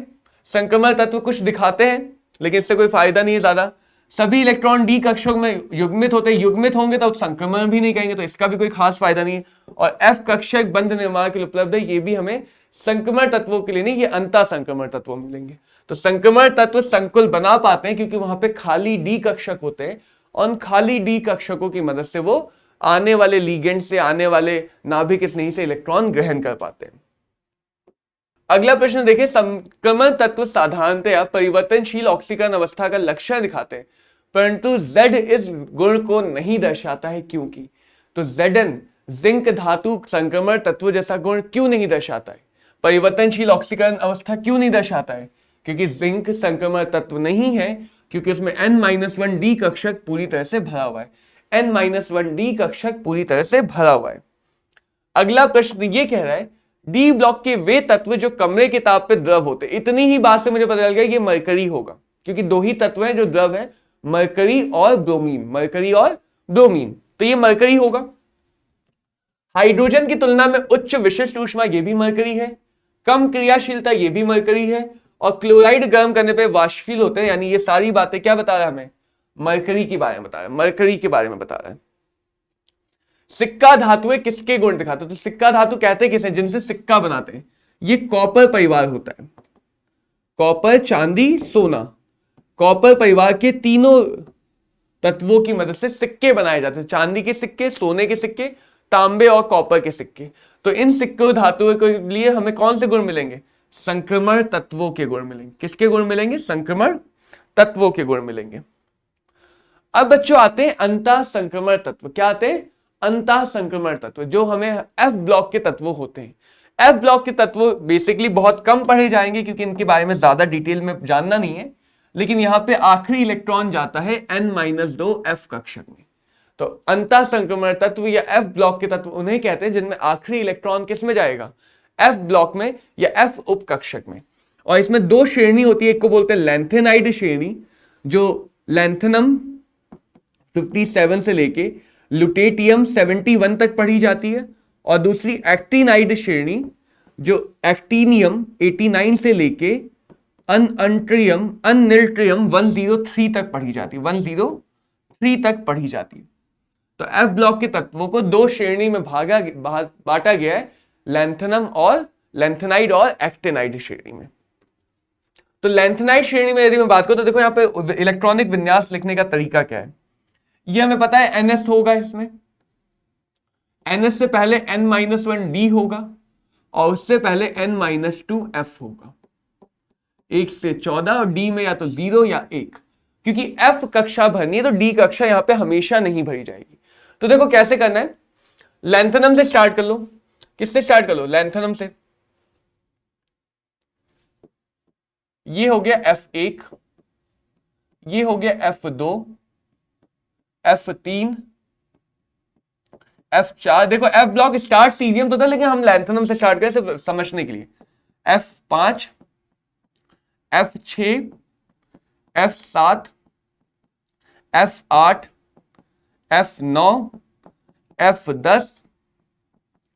संक्रमण तत्व कुछ दिखाते हैं लेकिन इससे कोई फायदा नहीं है ज्यादा। सभी इलेक्ट्रॉन डी कक्षक में युग्मित होते हैं, युग्मित होंगे तो संक्रमण भी नहीं कहेंगे, तो इसका भी कोई खास फायदा नहीं है। और एफ कक्षक बंध निर्माण के लिए उपलब्ध है, ये भी हमें संक्रमण तत्वों के लिए नहीं, ये अंतः संक्रमण तत्वों मिलेंगे। तो संक्रमण तत्व संकुल बना पाते हैं क्योंकि वहां पे खाली डी कक्षक होते हैं, और खाली डी कक्षकों की मदद से वो आने वाले लीगेंड से, आने वाले नाभिक स्नेही से इलेक्ट्रॉन ग्रहण कर पाते हैं। अगला प्रश्न देखिए, संक्रमण तत्व साधारणतया परिवर्तनशील ऑक्सीकरण अवस्था का लक्षण दिखाते हैं परंतु Z इस गुण को नहीं दर्शाता है, क्योंकि तो Zn जिंक धातु संक्रमण तत्व जैसा गुण क्यों नहीं दर्शाता है? परिवर्तनशील ऑक्सीकरण अवस्था क्यों नहीं दर्शाता है? क्योंकि जिंक संक्रमण तत्व नहीं है, क्योंकि उसमें N-1 डी कक्षक पूरी तरह से भरा हुआ है। N-1 डी कक्षक पूरी तरह से भरा हुआ है। अगला प्रश्न ये कह रहा है डी ब्लॉक के वे तत्व जो कमरे के ताप पे द्रव होते। इतनी ही बात से मुझे पता चल गया ये मरकरी होगा, क्योंकि दो ही तत्व हैं जो द्रव है, मरकरी और ब्रोमीन, मरकरी और ब्रोमीन, तो ये मरकरी होगा। हाइड्रोजन की तुलना में उच्च विशिष्ट ऊष्मा, ये भी मरकरी है। कम क्रियाशीलता, ये भी मरकरी है। और क्लोराइड गर्म करने पे वाष्पशील होते हैं, यानी ये सारी बातें क्या बता रहा है हमें? मरकरी के बारे में बता रहा है, मरकरी के बारे में बता रहा है। सिक्का धातुएं किसके गुण दिखाते हैं? तो सिक्का धातु कहते हैं किसे? जिनसे सिक्का बनाते हैं। ये कॉपर परिवार होता है, कॉपर, चांदी, सोना। कॉपर परिवार के तीनों तत्वों की मदद से सिक्के बनाए जाते हैं, चांदी के सिक्के, सोने के सिक्के, तांबे और कॉपर के सिक्के। तो इन सिक्कों धातुओं के लिए हमें कौन से गुण मिलेंगे? संक्रमण तत्वों के गुण मिलेंगे। किसके गुण मिलेंगे? संक्रमण तत्वों के गुण मिलेंगे। अब बच्चों आते हैं अंतः संक्रमण तत्व। क्या आते हैं? अंतः संक्रमण तत्व, जो हमें एफ ब्लॉक के तत्व होते हैं। एफ ब्लॉक के तत्व बेसिकली बहुत कम पढ़े जाएंगे क्योंकि इनके बारे में ज्यादा डिटेल में जानना नहीं है, लेकिन यहां पे आखिरी इलेक्ट्रॉन जाता है n-2 f कक्षक में। तो अंतः संक्रमण तत्व या एफ ब्लॉक के तत्व उन्हें कहते हैं जिनमें आखिरी इलेक्ट्रॉन किस में जाएगा, एफ ब्लॉक में या एफ उपकक्षक में। और इसमें दो श्रेणी होती है, एक को बोलते हैं लैंथेनाइड श्रेणी जो लैंथेनम 57 से लेके लुटेटियम 71 तक पढ़ी जाती है, और दूसरी एक्टिनाइड श्रेणी जो एक्टिनियम 89 से लेके अनट्रियम 103 तक पढ़ी जाती है, 103 तक पढ़ी जाती है। तो एफ ब्लॉक के तत्वों को दो श्रेणी में बांटा गया है, लैंथेनम और लैंथेनाइड और एक्टिनाइड श्रेणी में। तो लैंथेनाइड श्रेणी में यदि मैं बात करूं तो देखो यहां पे इलेक्ट्रॉनिक विन्यास लिखने का तरीका क्या है, ये हमें पता है NS होगा, इसमें NS से पहले n-1 D होगा और उससे पहले n-2 F होगा, 1 से 14 और D में या तो 0 या 1, क्योंकि F कक्षा भरनी है तो D कक्षा यहां पे हमेशा नहीं भरी जाएगी। तो देखो कैसे करना है, लैंथेनम से स्टार्ट कर लो। किससे स्टार्ट कर लो, लैंथेनम से। ये हो गया F1, ये हो गया F2, F3, F4। देखो F ब्लॉक स्टार्ट सीरियम तो था, लेकिन हम लैंथेनम से स्टार्ट करें सिर्फ समझने के लिए। F5, F6, F7, F8, F9, F10,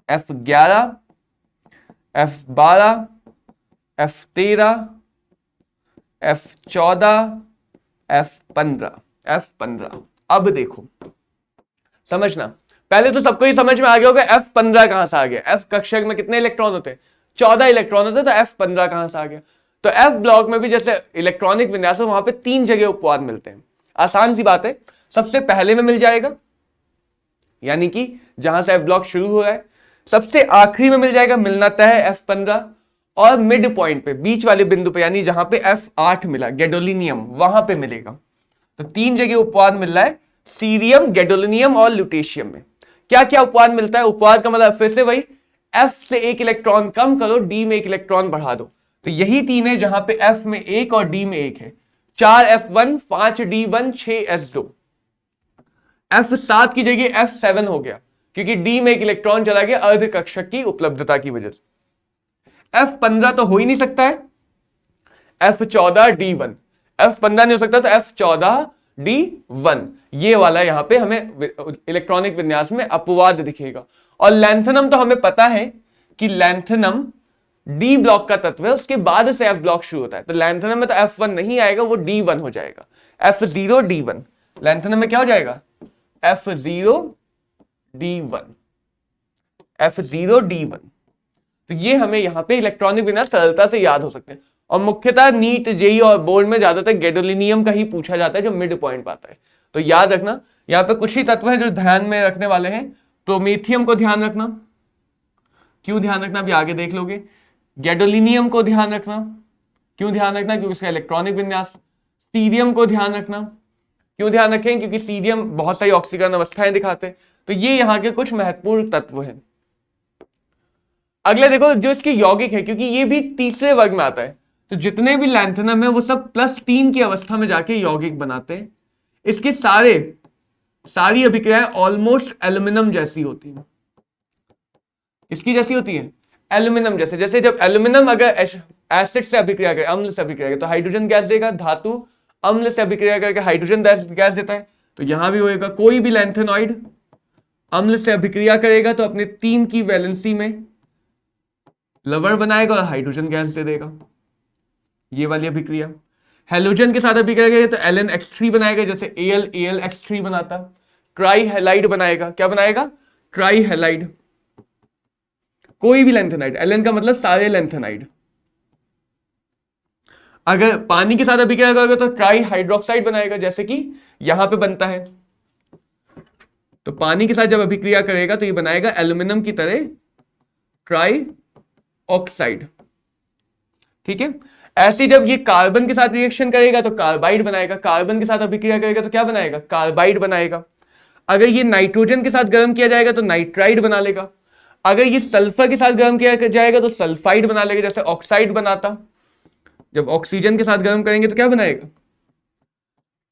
F11, F12, F13, F14, F15। अब देखो समझना, पहले तो सबको ही समझ में आ गया होगा F15 कहां से आ गया। F कक्षक में कितने इलेक्ट्रॉन होते हैं, 14 इलेक्ट्रॉन होते हैं, तो F15 कहां से आ गया। तो F ब्लॉक में भी जैसे इलेक्ट्रॉनिक विन्यास है, वहां पे 3 जगह उपवाद मिलते हैं। आसान सी बात है, सबसे पहले में मिल जाएगा, यानी कि जहां से F ब्लॉक शुरू हो रहा है, सबसे आखिरी में मिल जाएगा, मिलना तय है F15, और मिड पॉइंट पे बीच वाले बिंदु पे, यानी जहां पे F8 मिला गैडोलिनियम, वहां पे मिलेगा। तो 3 जगह उपवाद मिल रहा है, सीरियम, गैडोलिनियम और लुटेशियम में। क्या क्या उपवाद मिलता है, उपवाद का मतलब फिर से वही, F से 1 इलेक्ट्रॉन कम करो, D में 1 इलेक्ट्रॉन बढ़ा दो। तो यही 3 है जहां पे F में 1 और D में 1 है। 4F1, 5D1, 6S2। F7 की जगह F7 हो गया, क्योंकि D में 1 इलेक्ट्रॉन चला गया अर्ध कक्षक की उपलब्धता की वजह से। F15 तो हो ही नहीं सकता है, F14D1। F15 नहीं हो सकता, तो F14D1, ये वाला यहां पे हमें इलेक्ट्रॉनिक विन्यास में अपवाद दिखेगा। और लैंथेनम तो हमें पता है कि लैंथेनम D ब्लॉक का तत्व है, उसके बाद से F ब्लॉक शुरू होता है। तो लैंथेनम में तो F1 नहीं आएगा, वो D1 हो जाएगा, F0D1। लैंथेनम में क्या हो जाएगा, F0D1, F0D1। तो ये हमें यहाँ पे इलेक्ट्रॉनिक विन्यास सरलता से याद हो सकते हैं। और मुख्यतः नीट, जेई और बोर्ड में ज्यादातर गैडोलिनियम का ही पूछा जाता है, जो मिड पॉइंट पाता है। तो याद रखना, यहाँ पे कुछ ही तत्व है जो ध्यान में रखने वाले हैं। प्रोमेथियम को ध्यान रखना, क्यों ध्यान रखना अभी आगे देख लोगे। गैडोलिनियम को ध्यान रखना, क्यों ध्यान रखना, क्योंकि इसका इलेक्ट्रॉनिक विन्यास। सीरियम को ध्यान रखना, क्यों ध्यान रखें, क्योंकि सीरियम बहुत सारी ऑक्सीकरण अवस्थाएं दिखाते हैं। तो ये यहाँ के कुछ महत्वपूर्ण तत्व हैं। अगले देखो जो इसकी यौगिक है, क्योंकि ये भी तीसरे वर्ग में आता है, तो जितने भी लैंथेनम है वो सब +3 की अवस्था में जाके यौगिक बनाते हैं। इसके सारी अभिक्रियाएं ऑलमोस्ट एल्यूमिनियम जैसी होती हैं। इसकी जैसी होती है एल्यूमिनियम जैसे। जैसे जब एल्यूमिनियम अगर एसिड से अभिक्रिया करे, अम्ल से अभिक्रिया करे, तो हाइड्रोजन गैस देगा। धातु अम्ल से अभिक्रिया करके हाइड्रोजन गैस देता है, तो यहां भी होएगा। कोई भी लैंथेनॉइड अम्ल से अभिक्रिया करेगा तो अपने 3 की वैलेंसी में लवण बनाएगा और हाइड्रोजन गैस दे देगा, ये वाली अभिक्रिया। हेलोजन के साथ अभिक्रिया करेगा तो LnX3 बनाएगा, जैसे AlX3 बनाता। ट्राई हैलाइड बनाएगा, क्या बनाएगा, ट्राई हैलाइड। कोई भी लैंथेनाइड, Ln का मतलब सारे लैंथेनाइड। अगर पानी के साथ अभिक्रिया करेगा तो ट्राई हाइड्रोक्साइड बनाएगा, जैसे कि यहां पे बनता है। तो पानी के साथ जब अभिक्रिया करेगा तो ये बनाएगा एल्यूमिनियम की तरह ट्राई ऑक्साइड, ठीक है। ऐसे जब ये कार्बन के साथ रिएक्शन करेगा तो कार्बाइड बनाएगा। कार्बन के साथ अभिक्रिया करेगा तो क्या बनाएगा, कार्बाइड बनाएगा। अगर ये नाइट्रोजन के साथ गर्म किया जाएगा तो नाइट्राइड बना लेगा। अगर ये सल्फर के साथ गर्म किया जाएगा तो सल्फाइड बना लेगा, जैसे ऑक्साइड बनाता। जब ऑक्सीजन के साथ गर्म करेंगे तो क्या बनाएगा,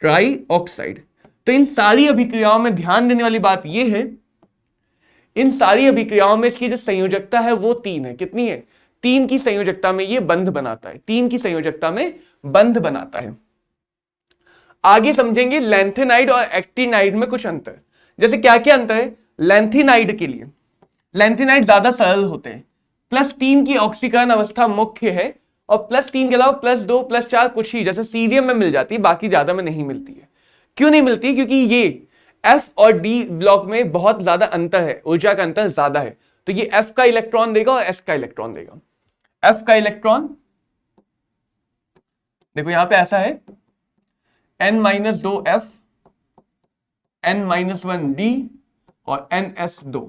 ट्राई ऑक्साइड। तो इन सारी अभिक्रियाओं में ध्यान देने वाली बात यह है, इन सारी अभिक्रियाओं में इसकी जो संयोजकता है वो 3 है। कितनी है? 3 की संयोजकता में ये बंध बनाता है, 3 की संयोजकता में बंध बनाता है। आगे समझेंगे लैंथेनाइड और एक्टिनाइड में कुछ अंतर। जैसे क्या क्या अंतर है? लैंथेनाइड के लिए, लैंथेनाइड ज्यादा सरल होते हैं, +3 की ऑक्सीकरण अवस्था मुख्य है और +3 के अलावा +2 +4 कुछ ही, जैसे सीरियम में मिल जाती है, बाकी ज्यादा में नहीं मिलती है। क्यों नहीं मिलती? क्योंकि ये F और D ब्लॉक में बहुत ज्यादा अंतर है, ऊर्जा का अंतर ज्यादा है, तो ये F का इलेक्ट्रॉन देगा और S का इलेक्ट्रॉन देगा। F का इलेक्ट्रॉन देखो यहां पे ऐसा है, N-2F, N-1D और NS2,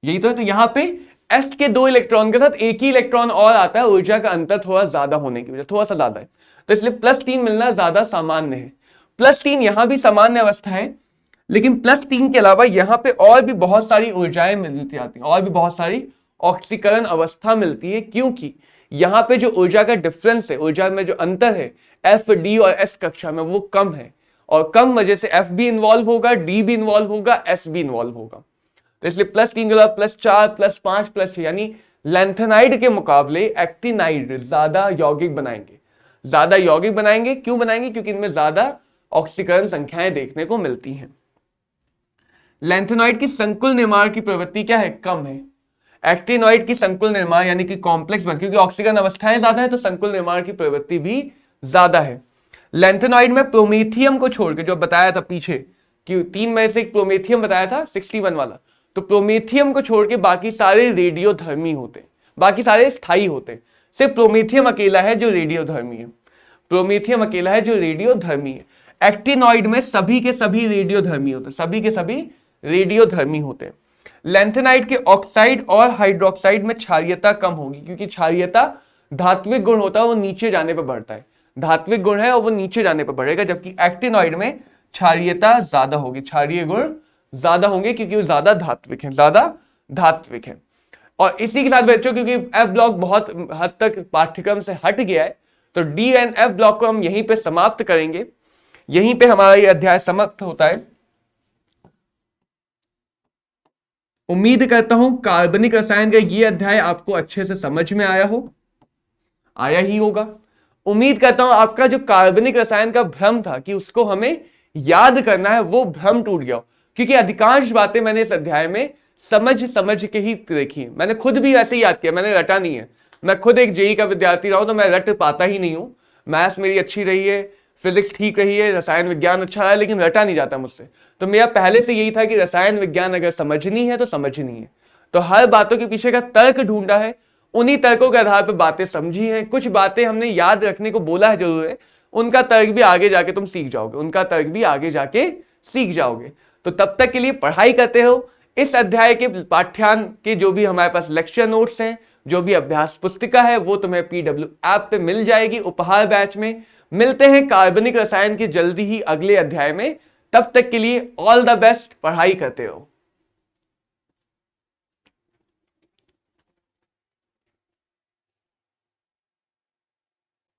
यही तो है। तो यहां पे S के 2 इलेक्ट्रॉन के साथ एक ही इलेक्ट्रॉन और आता है, ऊर्जा का अंतर थोड़ा ज्यादा होने की वजह, थोड़ा सा ज्यादा है, तो इसलिए +3 मिलना ज्यादा सामान्य है। +3 यहां भी सामान्य अवस्था है, लेकिन +3 के अलावा यहां पे और भी बहुत सारी ऊर्जाएं मिलती आती हैं, और भी बहुत सारी ऑक्सीकरण अवस्था मिलती है, क्योंकि यहां पे जो ऊर्जा का डिफरेंस है, ऊर्जा में जो अंतर है F, D और S कक्षा में, वो कम है, और कम वजह से F भी इन्वॉल्व होगा, D भी इन्वॉल्व होगा, S भी इन्वॉल्व होगा। तो इसलिए +3 के अलावा +4 +5 +6, यानी लैंथेनाइड के मुकाबले एक्टिनाइड ज्यादा यौगिक बनाएंगे, ज्यादा यौगिक बनाएंगे। क्यों बनाएंगे? क्योंकि इनमें ज्यादा ऑक्सीकरण संख्याएं देखने को मिलती हैं। लैंथेनाइड की संकुल निर्माण की प्रवृत्ति क्या है? कम है। एक्टिनॉइड की संकुल निर्माण यानी कि कॉम्प्लेक्स बन, क्योंकि ऑक्सीकरण अवस्थाएं ज्यादा है तो संकुल निर्माण की प्रवृत्ति भी ज्यादा है। लैंथेनॉइड में प्रोमेथियम को छोड़ के, जो बताया था पीछे कि 3 में से एक प्रोमेथियम बताया था 61 वाला, तो प्रोमेथियम को छोड़ के बाकी सारे रेडियोधर्मी होते हैं, बाकी सारे स्थायी होते हैं। सिर्फ प्रोमेथियम अकेला है जो रेडियोधर्मी है, प्रोमेथियम अकेला है जो रेडियोधर्मी है। एक्टिनॉइड में सभी के सभी रेडियोधर्मी होते हैं, सभी के सभी रेडियोधर्मी होते हैं। लैंथेनाइड के ऑक्साइड और हाइड्रोक्साइड में क्षारीयता कम होगी, क्योंकि क्षारीयता धात्विक गुण होता है, वो नीचे जाने पर बढ़ता है, धात्विक गुण है और वो नीचे जाने पर बढ़ेगा, जबकि एक्टिनॉइड में क्षारीयता ज्यादा होगी, क्षारीय गुण ज्यादा होंगे, क्योंकि वो ज्यादा धात्विक है, ज्यादा धात्विक है। और इसी के साथ बच्चों, क्योंकि एफ ब्लॉक बहुत हद तक पाठ्यक्रम से हट गया है, तो डी एंड एफ ब्लॉक को हम यहीं पे समाप्त करेंगे, यहीं पे हमारा ये अध्याय समाप्त होता है। उम्मीद करता हूं कार्बनिक रसायन का ये अध्याय आपको अच्छे से समझ में आया हो, आया ही होगा। उम्मीद करता हूं आपका जो कार्बनिक रसायन का भ्रम था कि उसको हमें याद करना है, वो भ्रम टूट गया, क्योंकि अधिकांश बातें मैंने इस अध्याय में समझ के ही देखी है। मैंने खुद भी ऐसे ही याद किया, मैंने रटा नहीं है। मैं खुद एक जेई का विद्यार्थी रहा हूं तो मैं रट पाता ही नहीं हूं। मैथ्स मेरी अच्छी रही है, फिजिक्स ठीक रही है, रसायन विज्ञान अच्छा रहा है, लेकिन रटा नहीं जाता मुझसे। तो मेरा पहले से यही था कि रसायन विज्ञान अगर समझनी है तो समझनी है, तो हर बातों के पीछे का तर्क ढूंढा है, उन्हीं तर्कों के आधार पर बातें समझी हैं। कुछ बातें हमने याद रखने को बोला है जरूर है, उनका तर्क भी आगे जाके तुम सीख जाओगे, उनका तर्क भी आगे जाके सीख जाओगे। तो तब तक के लिए पढ़ाई करते हो। इस अध्याय के पाठ्यान के जो भी हमारे पास लेक्चर नोट्स हैं, जो भी अभ्यास पुस्तिका है, वो तुम्हें PW ऐप पे मिल जाएगी उपहार बैच में। मिलते हैं कार्बनिक रसायन के जल्दी ही अगले अध्याय में। तब तक के लिए ऑल द बेस्ट, पढ़ाई करते रहो।